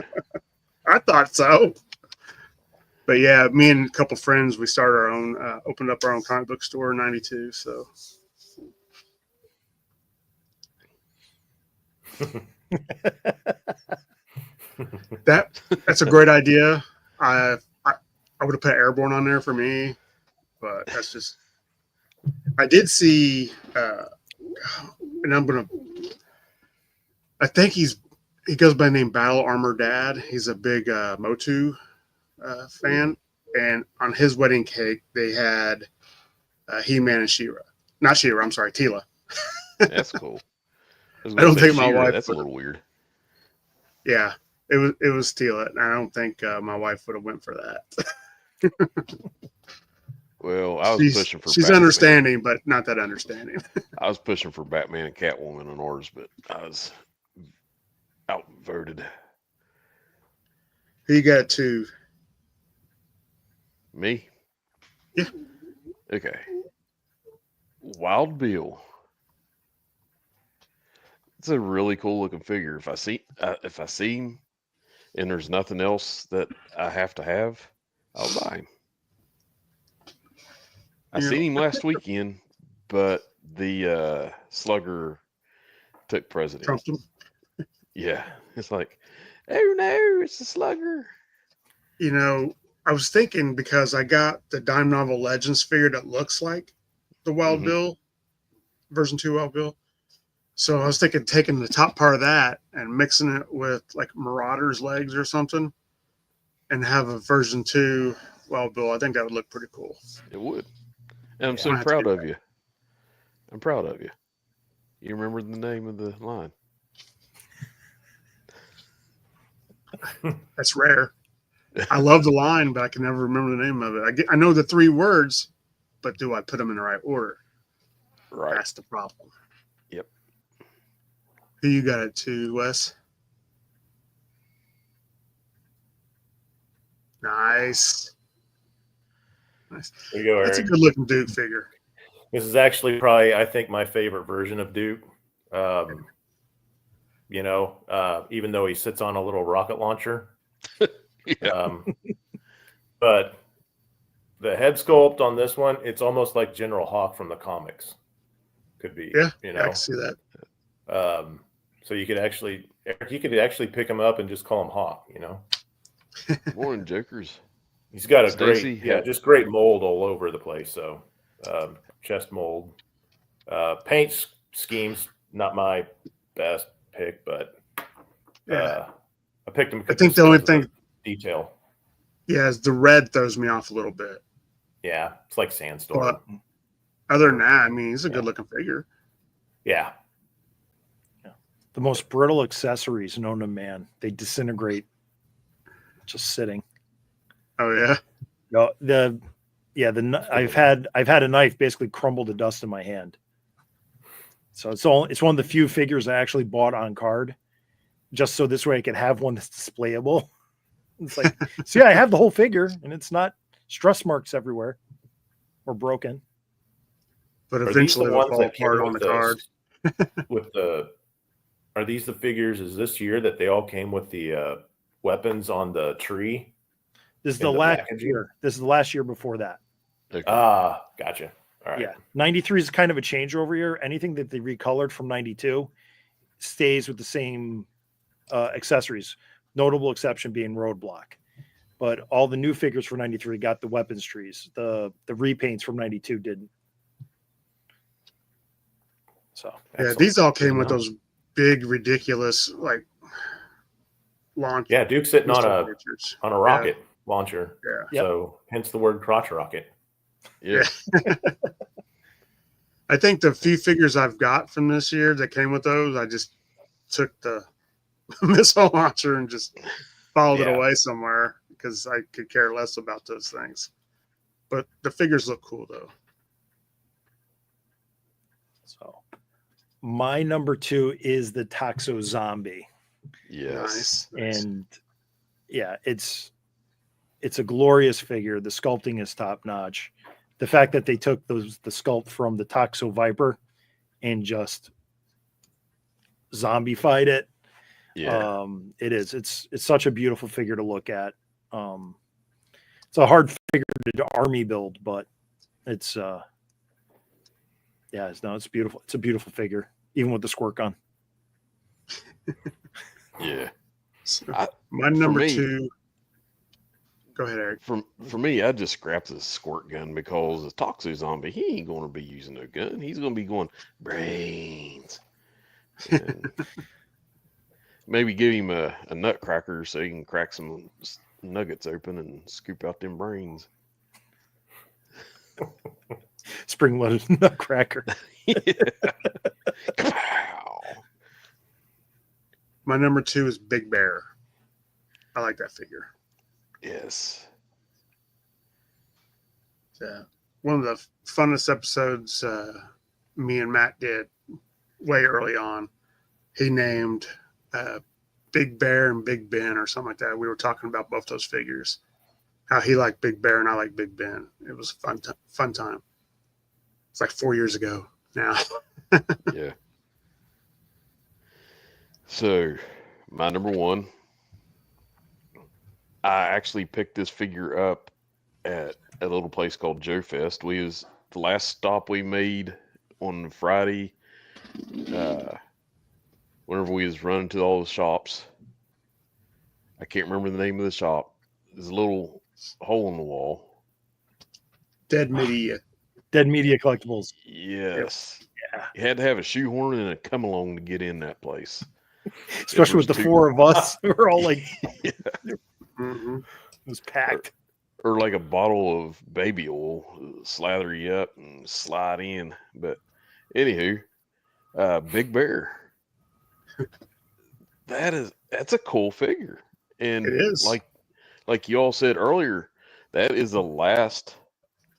I thought so. But yeah, me and a couple friends, we started our own, opened up our own comic book store in '92. So that's a great idea. I would have put Airborne on there for me, but that's just. I did see, and I think he goes by the name Battle Armor Dad. He's a big Motu fan, and on his wedding cake they had He-Man and She-Ra. Not She-Ra, I'm sorry, Tila. That's cool. I don't think my She-Ra, wife. That's a little weird. Yeah, it was Tila, and I don't think my wife would have went for that. Well, I was pushing for. She's Batman. understanding, but not that understanding. I was pushing for Batman and Catwoman on ours, but I was outvoted. Who you got to? Me? Yeah. Okay. Wild Bill. It's a really cool looking figure. If I see him, and there's nothing else that I have to have, I'll buy him. I seen him last weekend, but the Slugger took precedence. Trumped him. Yeah, it's like, oh no, it's the Slugger. You know, I was thinking because I got the Dime Novel Legends figure that looks like the Wild Bill, version 2 Wild Bill. So I was thinking taking the top part of that and mixing it with like Marauder's legs or something and have a version 2 Wild Bill. I think that would look pretty cool. It would. And I'm so proud of you. I'm proud of you. You remember the name of the line. That's rare. I love the line, but I can never remember the name of it. I know the 3 words, but do I put them in the right order? Right. That's the problem. Yep. Who you got it to, Wes? Nice. Nice. There you go, Eric. That's a good looking Duke figure. This is actually probably, I think, my favorite version of Duke. Even though he sits on a little rocket launcher. Yeah. But the head sculpt on this one, it's almost like General Hawk from the comics. Could be. Yeah, I can see that. So you could actually pick him up and just call him Hawk, Morning, Jokers. He's got a Stacey, just great mold all over the place. So chest mold, paint schemes, not my best pick, but I picked him. I think the only thing detail. Yeah, is the red throws me off a little bit. Yeah, it's like Sandstorm. But other than that, I mean, he's a good looking figure. Yeah. The most brittle accessories known to man. They disintegrate just sitting. Oh yeah. No, I've had a knife basically crumble to dust in my hand. So it's one of the few figures I actually bought on card, just so this way I could have one that's displayable. It's like, see, I have the whole figure, and it's not stress marks everywhere or broken. But eventually they'll fall apart on the card. Are these the figures? Is this year that they all came with the weapons on the tree? This is the last year. This is the last year before that. Okay. Gotcha. All right. Yeah. 93 is kind of a changeover year. Anything that they recolored from 92 stays with the same accessories. Notable exception being Roadblock. But all the new figures for 93 got the weapons trees. The repaints from 92 didn't. So yeah, these all came with those big, ridiculous, like launch. Yeah, Duke's sitting on missile a launchers. rocket launcher. Yeah. Yep. So hence the word crotch rocket. Yeah. I think the few figures I've got from this year that came with those, I just took the missile launcher and just filed it Yeah. away somewhere because I could care less about those things. But the figures look cool though. So my number 2 is the Toxo Zombie. Yes. Nice. And yeah, it's a glorious figure. The sculpting is top notch. The fact that they took the sculpt from the Toxo Viper and just zombified it. Yeah. It's such a beautiful figure to look at. It's a hard figure to army build, but it's it's beautiful. It's a beautiful figure, even with the squirt gun. Yeah. So, I- my number me- 2. Go ahead, Eric. For me, I just scrap the squirt gun because the Toxo zombie, he ain't going to be using no gun. He's going to be going brains. And maybe give him a nutcracker so he can crack some nuggets open and scoop out them brains. Spring-loaded nutcracker. Kapow! My number 2 is Big Bear. I like that figure. Yes. Yeah. One of the funnest episodes me and Matt did way early on. He named Big Bear and Big Ben or something like that. We were talking about both those figures. How he liked Big Bear and I like Big Ben. It was a fun time. It's like 4 years ago now. Yeah. So, my number 1, I actually picked this figure up at a little place called Joe Fest. The last stop we made on Friday, whenever we was running to all the shops. I can't remember the name of the shop. There's a little hole in the wall. Dead Media. Dead Media Collectibles. Yes. Yeah. You had to have a shoehorn and a come along to get in that place. Especially with the 4 of us. We're all like, Yeah. Mm-hmm. it was packed. Or like a bottle of baby oil, slather you up and slide in. But anywho, Big Bear. That's a cool figure. And It is. like you all said earlier, that is the last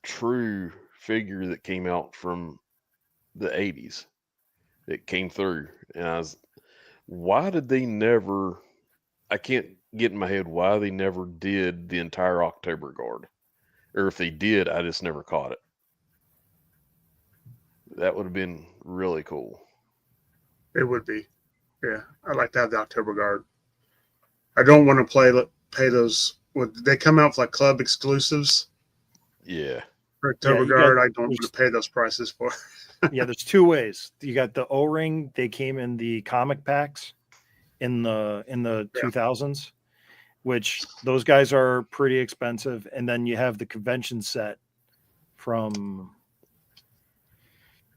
true figure that came out from the 80s. It came through. And why did they never, I can't get in my head why they never did the entire October Guard. Or if they did, I just never caught it. That would have been really cool. It would be. Yeah. I'd like to have the October Guard. I don't want to pay those. They come out with like club exclusives. Yeah. For October you Guard, got- I don't want to pay those prices for. Yeah, there's 2 ways. You got the O-ring. They came in the comic packs in the Yeah. 2000s, which those guys are pretty expensive. And then you have the convention set from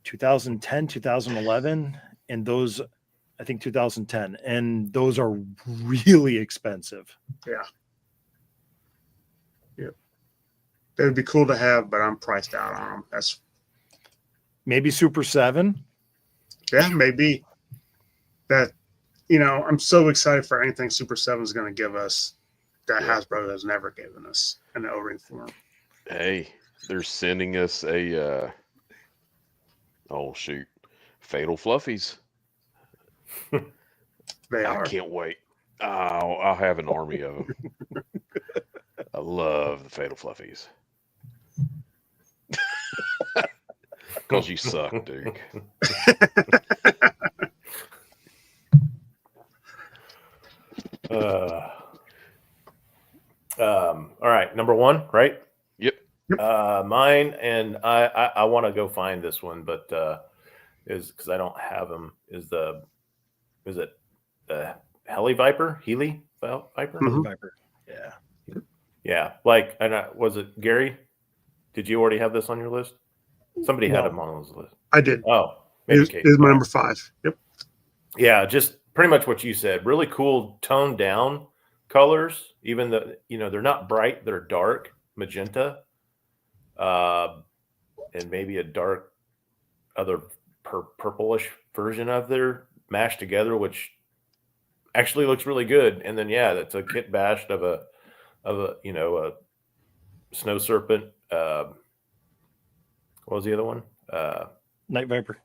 2010, 2011, and those, I think 2010, and those are really expensive. It would be cool to have, but I'm priced out on them. That's Maybe Super 7. maybe that. I'm so excited for anything Super 7 is going to give us that Yeah. Hasbro has never given us in the O-ring form. Hey, they're sending us a Fatal Fluffies. They I are. can't wait. I'll have an army of them. I love the Fatal Fluffies. Because you suck, Duke. All right, number 1, right? Yep. Mine, and I want to go find this one, but is because I don't have them. Is it the Heli Viper? Healy Viper? Mhm. Viper. Yeah. Yeah, was it Gary? Did you already have this on your list? Somebody had No. him on his list. I did. Oh, It maybe Kate. is my number 5. Yep. Yeah, just pretty much what you said. Really cool, toned down, colors, even the, they're not bright, they're dark magenta, and maybe a dark other purplish version of their mashed together, which actually looks really good. And then that's a kit bashed of a a snow serpent. What was the other one? Night Viper.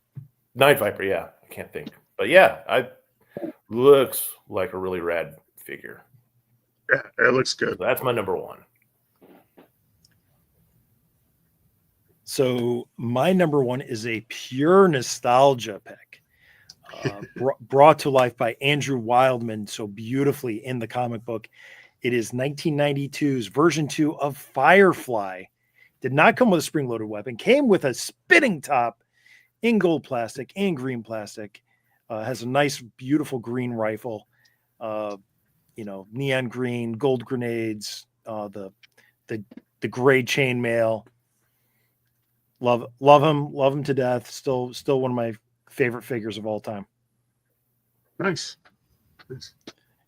Night Viper. Yeah, I can't think, but I looks like a really rad figure. Yeah, it looks good. So that's my number one. So my number one is a pure nostalgia pick, brought to life by Andrew Wildman so beautifully in the comic book. It is 1992's version 2 of Firefly. Did not come with a spring-loaded weapon. Came with a spitting top in gold plastic and green plastic. Has a nice, beautiful green rifle. Neon green, gold grenades. The gray chainmail. Love him to death. Still one of my favorite figures of all time. Nice.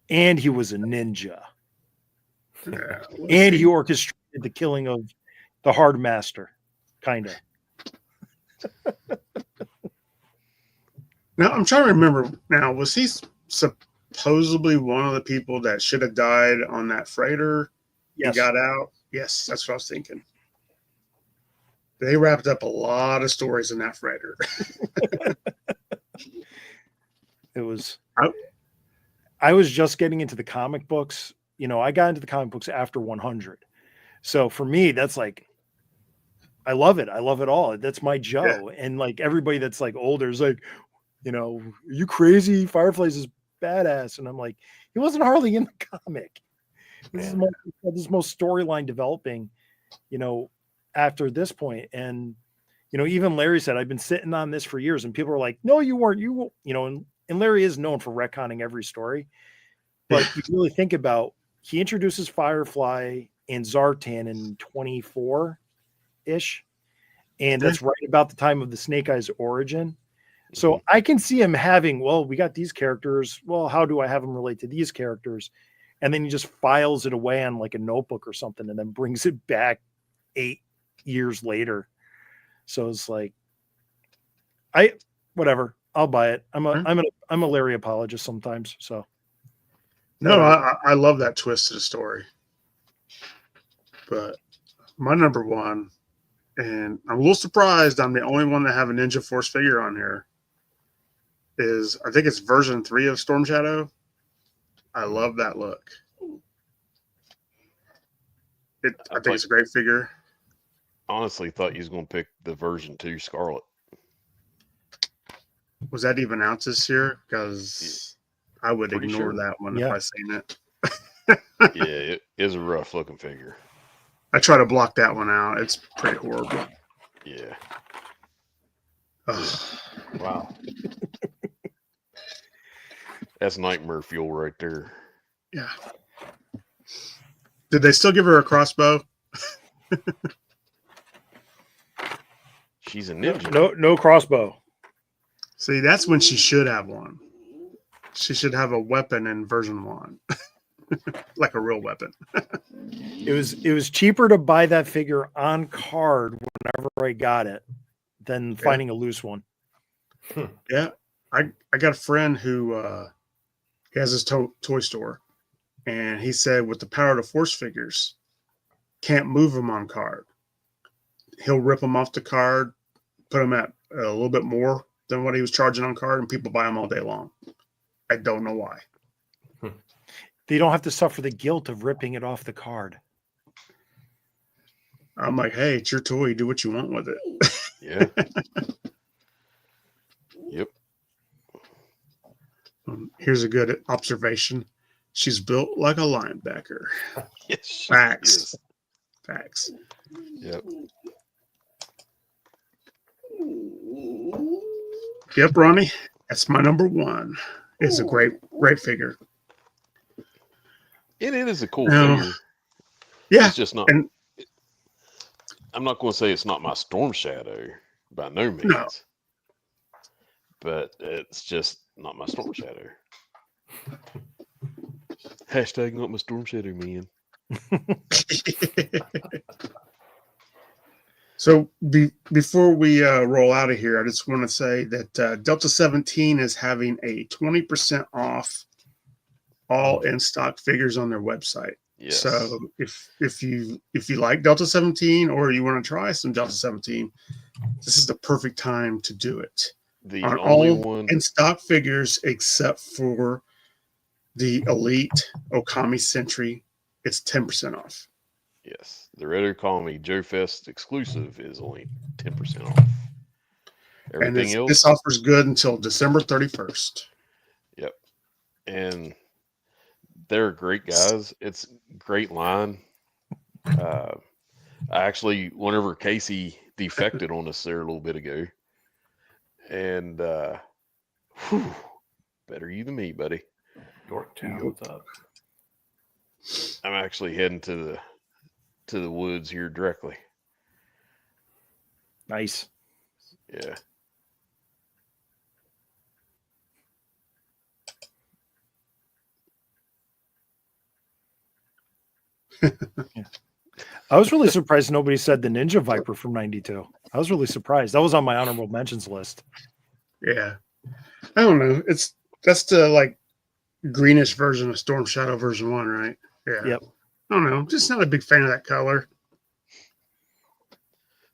And he was a ninja. Yeah, and he orchestrated the killing of the Hard Master, kind of. Now I'm trying to remember. Now, was he supposedly one of the people that should have died on that freighter? Yes. He got out. Yes, that's what I was thinking. They wrapped up a lot of stories in that freighter. It was. I was just getting into the comic books. I got into the comic books after 100. So for me, that's like, I love it. I love it all. That's my Joe. Yeah. And like everybody that's like older is like, are you crazy? Firefly's is badass. And I'm like, he wasn't hardly in the comic. This is most storyline developing, after this point. And, even Larry said, I've been sitting on this for years, and people are like, no, you weren't, and Larry is known for retconning every story. But you really think about, he introduces Firefly and Zartan in 24-ish. And that's right about the time of the Snake Eyes origin. So I can see him having, we got these characters. Well, how do I have them relate to these characters? And then he just files it away on like a notebook or something and then brings it back 8 years later. So it's like, whatever, I'll buy it. I'm a Larry apologist sometimes. So. No, I love that twist to the story. But my number one, and I'm a little surprised I'm the only one to have a Ninja Force figure on here, is I think it's version 3 of Storm Shadow. I love that look. I think it's a great figure. Honestly, thought you was going to pick the version 2 Scarlet. Was that even out this year? Because I would ignore that one if I seen it. Yeah, it is a rough looking figure. I try to block that one out. It's pretty horrible. Yeah. Wow. That's nightmare fuel right there. Yeah. Did they still give her a crossbow? She's a ninja. No crossbow. See, that's when she should have one. She should have a weapon in version 1. Like a real weapon. It was cheaper to buy that figure on card whenever I got it than finding a loose one. Yeah. I got a friend who he has his toy store, and he said with the Power of the Force figures, can't move them on card. He'll rip them off the card, put them at a little bit more than what he was charging on card, and people buy them all day long. I don't know why. They don't have to suffer the guilt of ripping it off the card. I'm like, hey, it's your toy. Do what you want with it. Yeah. Yep. Here's a good observation. She's built like a linebacker. Yes. Facts. Facts. Yep. Yep, Ronnie. That's my number one. It's a great figure. And it is a cool figure. Yeah. It's just not. I'm not going to say it's not my Storm Shadow by no means. No. But it's just not my Storm Shadow. Hashtag not my Storm Shadow man. So before we roll out of here, I just want to say that Delta 17 is having a 20% off all in stock figures on their website. Yes. So if you like Delta 17 or you want to try some Delta 17, this is the perfect time to do it. The On only all one in stock figures except for the Elite Okami Sentry, it's 10% off. Yes. The Red Okami Joe Fest exclusive is only 10% off. Everything else. This offer's good until December 31st. Yep. And they're great guys. It's great line. I actually, whenever Casey defected on us there a little bit ago, and better you than me, buddy. Yorktown, what's up? I'm actually heading to the woods here directly. Nice. Yeah. I was really surprised nobody said the Ninja Viper from '92. I was really surprised. That was on my honorable mentions list. Yeah. I don't know. That's the like greenish version of Storm Shadow version 1, right? Yeah. Yep. I don't know. Just not a big fan of that color.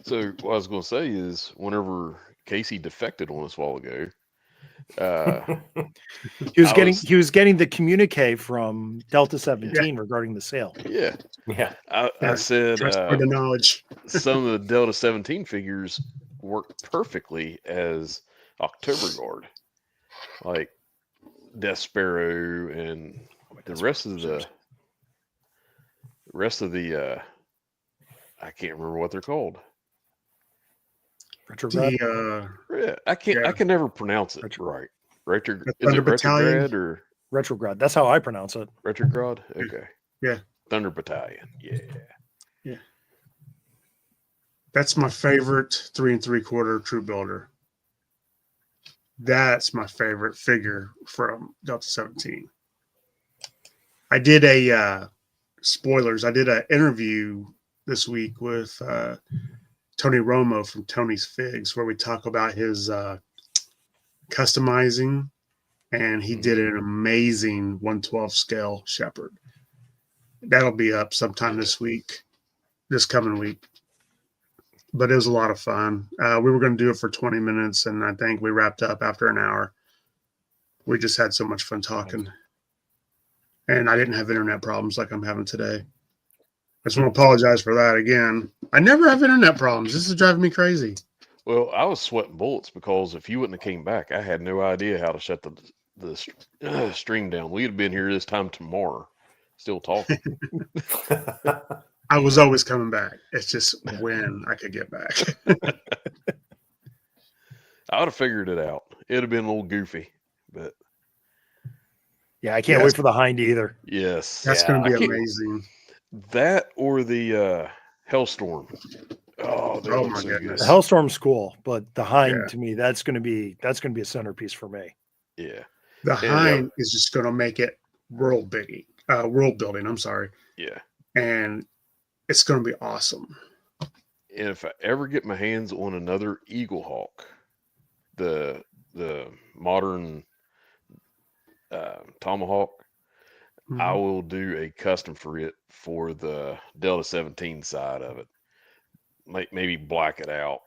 So what I was going to say is, whenever Casey defected on us a while ago, He was getting the communique from Delta 17 regarding the sale. yeah, Yeah. I said Trust the knowledge. some of the Delta 17 figures work perfectly as October Guard, like Death Sparrow and the rest of the I can't remember what they're called. Retrograde. Yeah, I can never pronounce it right. Is it Retrograde or Retrograde? That's how I pronounce it. Retrograde? Okay. Yeah. Thunder Battalion. Yeah. Yeah. That's my favorite 3 3/4 troop builder. That's my favorite figure from Delta 17. I did spoilers. I did an interview this week with Tony Romo from Tony's Figs, where we talk about his customizing, and he did an amazing 1/12 scale Shepherd. That'll be up sometime this coming week. But it was a lot of fun. We were going to do it for 20 minutes, and I think we wrapped up after an hour. We just had so much fun talking. And I didn't have internet problems like I'm having today. I just want to apologize for that again. I never have internet problems. This is driving me crazy. Well, I was sweating bullets because if you wouldn't have came back, I had no idea how to shut the stream down. We'd have been here this time tomorrow, still talking. I was always coming back. It's just when I could get back. I would have figured it out. It'd have been a little goofy, but yeah, I can't wait for the Hind either. Yes, that's going to be amazing. That or the Hellstorm. Oh my goodness! The Hellstorm's cool, but the Hind to me, that's going to be a centerpiece for me. Yeah, the Hind is just going to make it world building. I'm sorry. Yeah, and it's going to be awesome. And if I ever get my hands on another Eagle Hawk, the modern Tomahawk, I will do a custom for it for the Delta 17 side of it. Maybe black it out,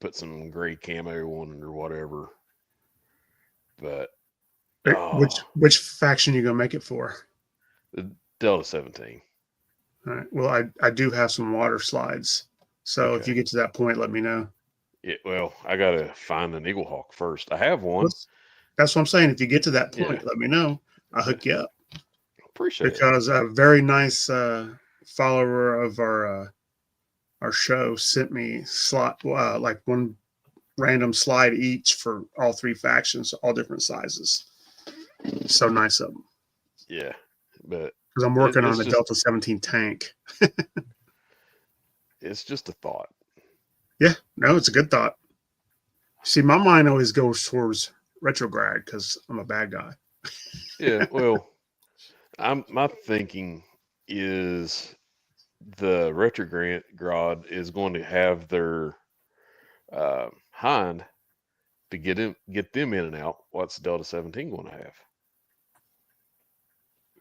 put some gray camo on it or whatever. But which faction you gonna make it for? The Delta 17. All right. Well, I do have some water slides, so if you get to that point, let me know. Yeah. Well, I gotta find an Eagle Hawk first. I have one. That's what I'm saying. If you get to that point, let me know. I'll hook you up. Appreciate it. Because a very nice follower of our show sent me like one random slide each for all 3 factions, all different sizes. So nice of them. Yeah, but because I'm working on the Delta 17 tank. It's just a thought. Yeah, no, it's a good thought. See, my mind always goes towards retrograde because I'm a bad guy. Yeah, well, My thinking is the retrograde is going to have their hind to get them in and out. What's Delta 17 going to have?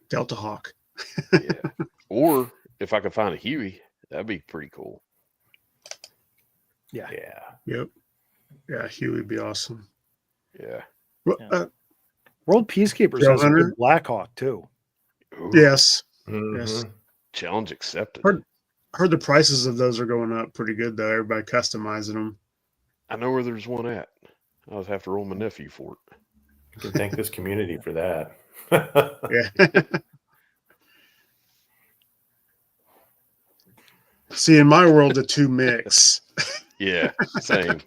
Delta Hawk. Yeah. Or if I could find a Huey, that'd be pretty cool. Yeah. Yep. Yeah, Huey would be awesome. Yeah. Well, Yeah. World Peacekeepers Joe has a Hunter? good Blackhawk too. Ooh, yes. Mhm. Yes. challenge accepted. Heard the prices of those are going up pretty good though. Everybody customizing them. I know where there's one at. I'll have to roll my nephew for it. You can thank this community for that. Yeah. See, in my world, the two mix. Yeah, same.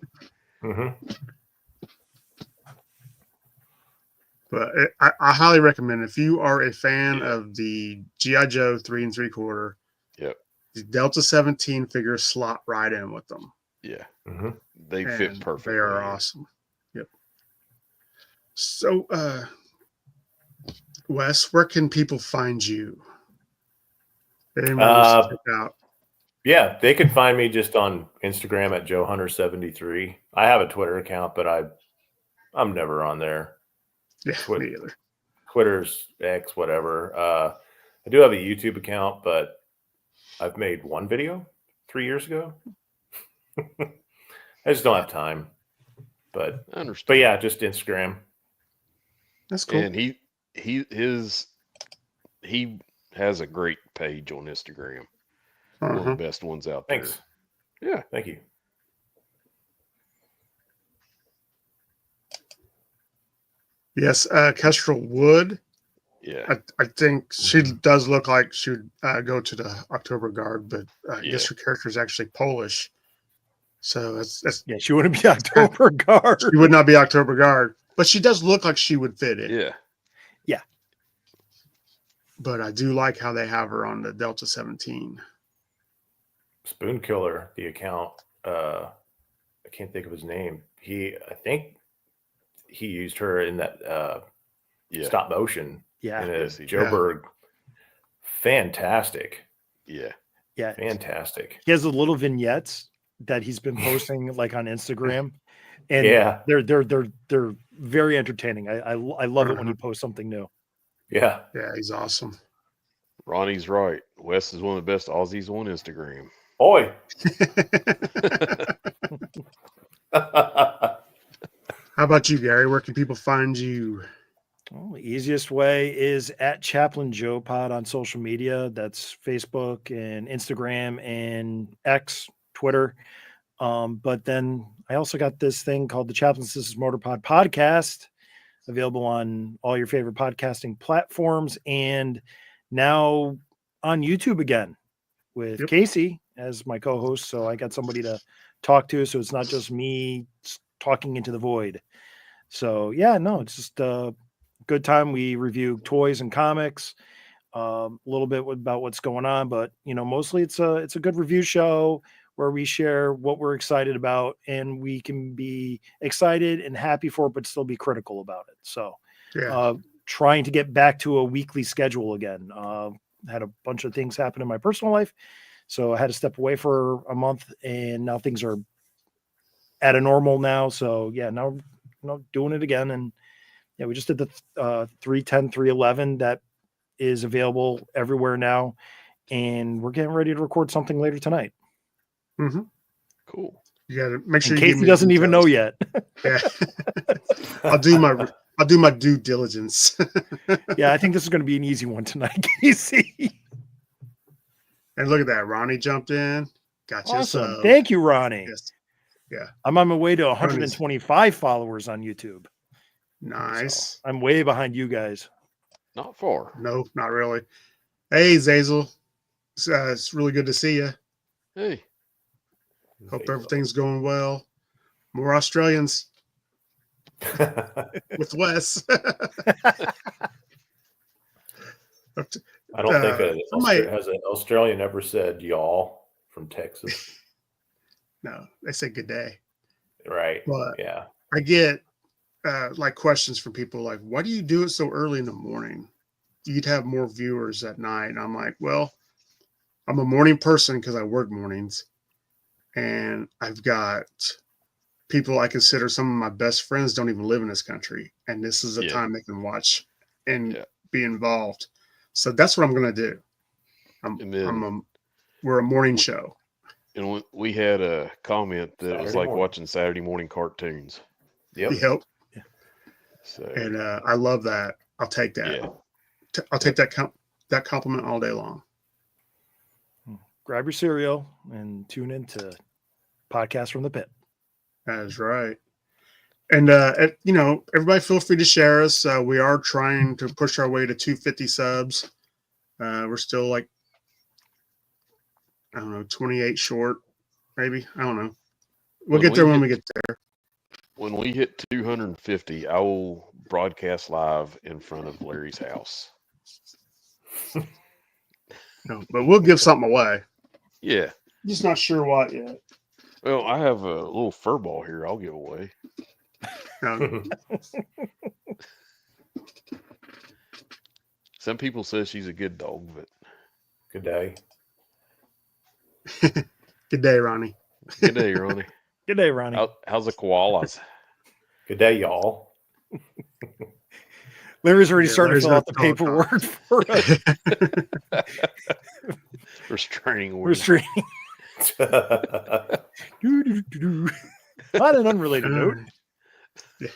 Mhm. But I highly recommend if you are a fan Yeah. of the G.I. Joe 3 3/4, Yep. the Delta 17 figures slot right in with them. Yeah. Mhm. They fit And perfectly. They are awesome. Yep. So, Wes, where can people find you? Anyone wants to check out? Yeah, they can find me just on Instagram at JoeHunter73. I have a Twitter account, but I'm never on there. Yeah, me either. Twitter's X, whatever. I do have a YouTube account, but I've made one video 3 years ago. I just don't have time. But I understand. But yeah, just Instagram. That's cool. And he has a great page on Instagram. One of the best ones out there. Thanks. Yeah. Thank you. Yes, Kestrel Wood. Yeah. I think she does look like she would go to the October Guard, but I guess her character is actually Polish. So that's Yeah, she wouldn't be October Guard. She would not be October Guard, but she does look like she would fit it. Yeah. Yeah. But I do like how they have her on the Delta 17. Spoon Killer, the account. I can't think of his name. I think he used her in that stop motion. Yeah. In Yes, Joburg. Fantastic. Yeah. Yeah. Fantastic. He has the little vignettes that he's been posting like on Instagram. And Yeah. they're very entertaining. I love it when he posts something new. Yeah. Yeah, he's awesome. Ronnie's right. Wes is one of the best Aussies on Instagram. Oi. How about you, Gary? Where can people find you? Well, the easiest way is at Chaplain Joe Pod on social media. That's Facebook and Instagram and X, Twitter. But then I also got this thing called the Chaplain Sisters Motor Pod podcast, available on all your favorite podcasting platforms and now on YouTube again with Casey as my co-host. So I got somebody to talk to. So it's not just me talking into the void. So yeah, no, it's just a good time. We review toys and comics, a little bit about what's going on, but mostly it's a good review show where we share what we're excited about, and we can be excited and happy for it, but still be critical about it. So trying to get back to a weekly schedule again. Had a bunch of things happen in my personal life, so I had to step away for a month, and now things are at a normal now. So yeah, now doing it again. And yeah, we just did the 310, 311 that is available everywhere now. And we're getting ready to record something later tonight. Mm-hmm. Cool. You got to make sure. In case he doesn't even know yet. Yeah. I'll do my due diligence. Yeah, I think this is going to be an easy one tonight, Casey. And look at that. Ronnie jumped in. Gotcha. Awesome. Thank you, Ronnie. Yes. Yeah. I'm on my way to 125 followers on YouTube. Nice. So I'm way behind you guys. Not far. No, not really. Hey, Zazel. It's really good to see you. Hey. Hope everything's going well. More Australians with Wes. I don't think has an Australian ever said y'all from Texas. No, they say good day. Right. But yeah. I get like questions from people like, why do you do it so early in the morning? you'd have more viewers at night. And I'm like, well, I'm a morning person because I work mornings, and I've got people I consider some of my best friends don't even live in this country, and this is a Yeah. time they can watch and Yeah. be involved. So that's what I'm going to do. And then We're a morning show. and we had a comment that it was Saturday like morning. watching Saturday morning cartoons. Yep. Yep. So And I love that. I'll take that. yeah, I'll take that compliment all day long. Grab your cereal and tune into Podcast from the Pit. That is right. And everybody feel free to share us. We are trying to push our way to 250 subs. We're still like, I don't know, 28 short, maybe. I don't know. We'll get there when we get there. When we hit 250, I will broadcast live in front of Larry's house. No, but we'll give something away. Yeah. Just not sure what yet. Well, I have a little fur ball here I'll give away. No, Some people say she's a good dog, but Good day. good day, Ronnie. good day, Ronnie. Good day, Ronnie. How's the koalas? Good day, y'all. Larry's already Yeah, starting to Larry's fill out the gonna paperwork for us. Restraining order. Restraining. On an unrelated note. Yeah.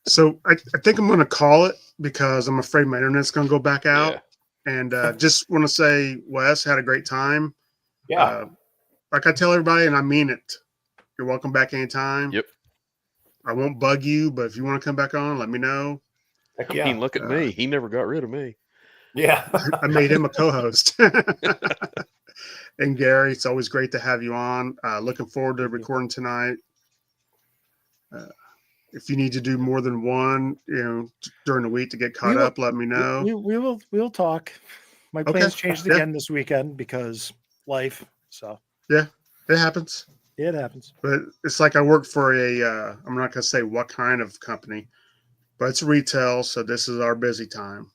So I think I'm going to call it because I'm afraid my internet's going to go back out. Yeah. And just want to say, Wes, had a great time. Yeah. Like I tell everybody, and I mean it, you're welcome back anytime. Yep. I won't bug you, but if you want to come back on, let me know. Heck I yeah. mean, look at me. He never got rid of me. Yeah. I made him a co-host. And Gary, it's always great to have you on. Looking forward to recording tonight. If you need to do more than one, during the week to get caught up, let me know. We'll talk. My plans changed again this weekend because life. So yeah, it happens. it happens. But it's like I work for I'm not going to say what kind of company, but it's retail. So this is our busy time.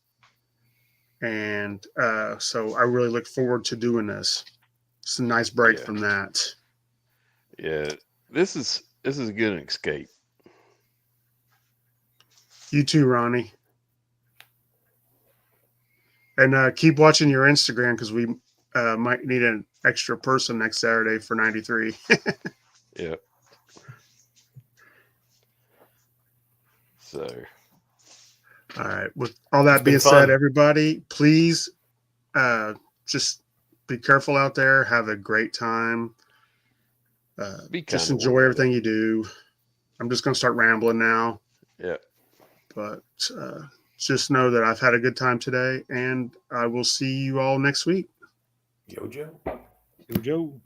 And so I really look forward to doing this. It's a nice break from that. Yeah. This is a good escape. You too, Ronnie. And keep watching your Instagram because we might need an extra person next Saturday for 93. Yeah. So. All right. With all that being said, everybody, please just be careful out there. Have a great time. Just enjoy everything you do. I'm just going to start rambling now. Yeah. But just know that I've had a good time today, and I will see you all next week. Yo, Joe. Yo, Joe.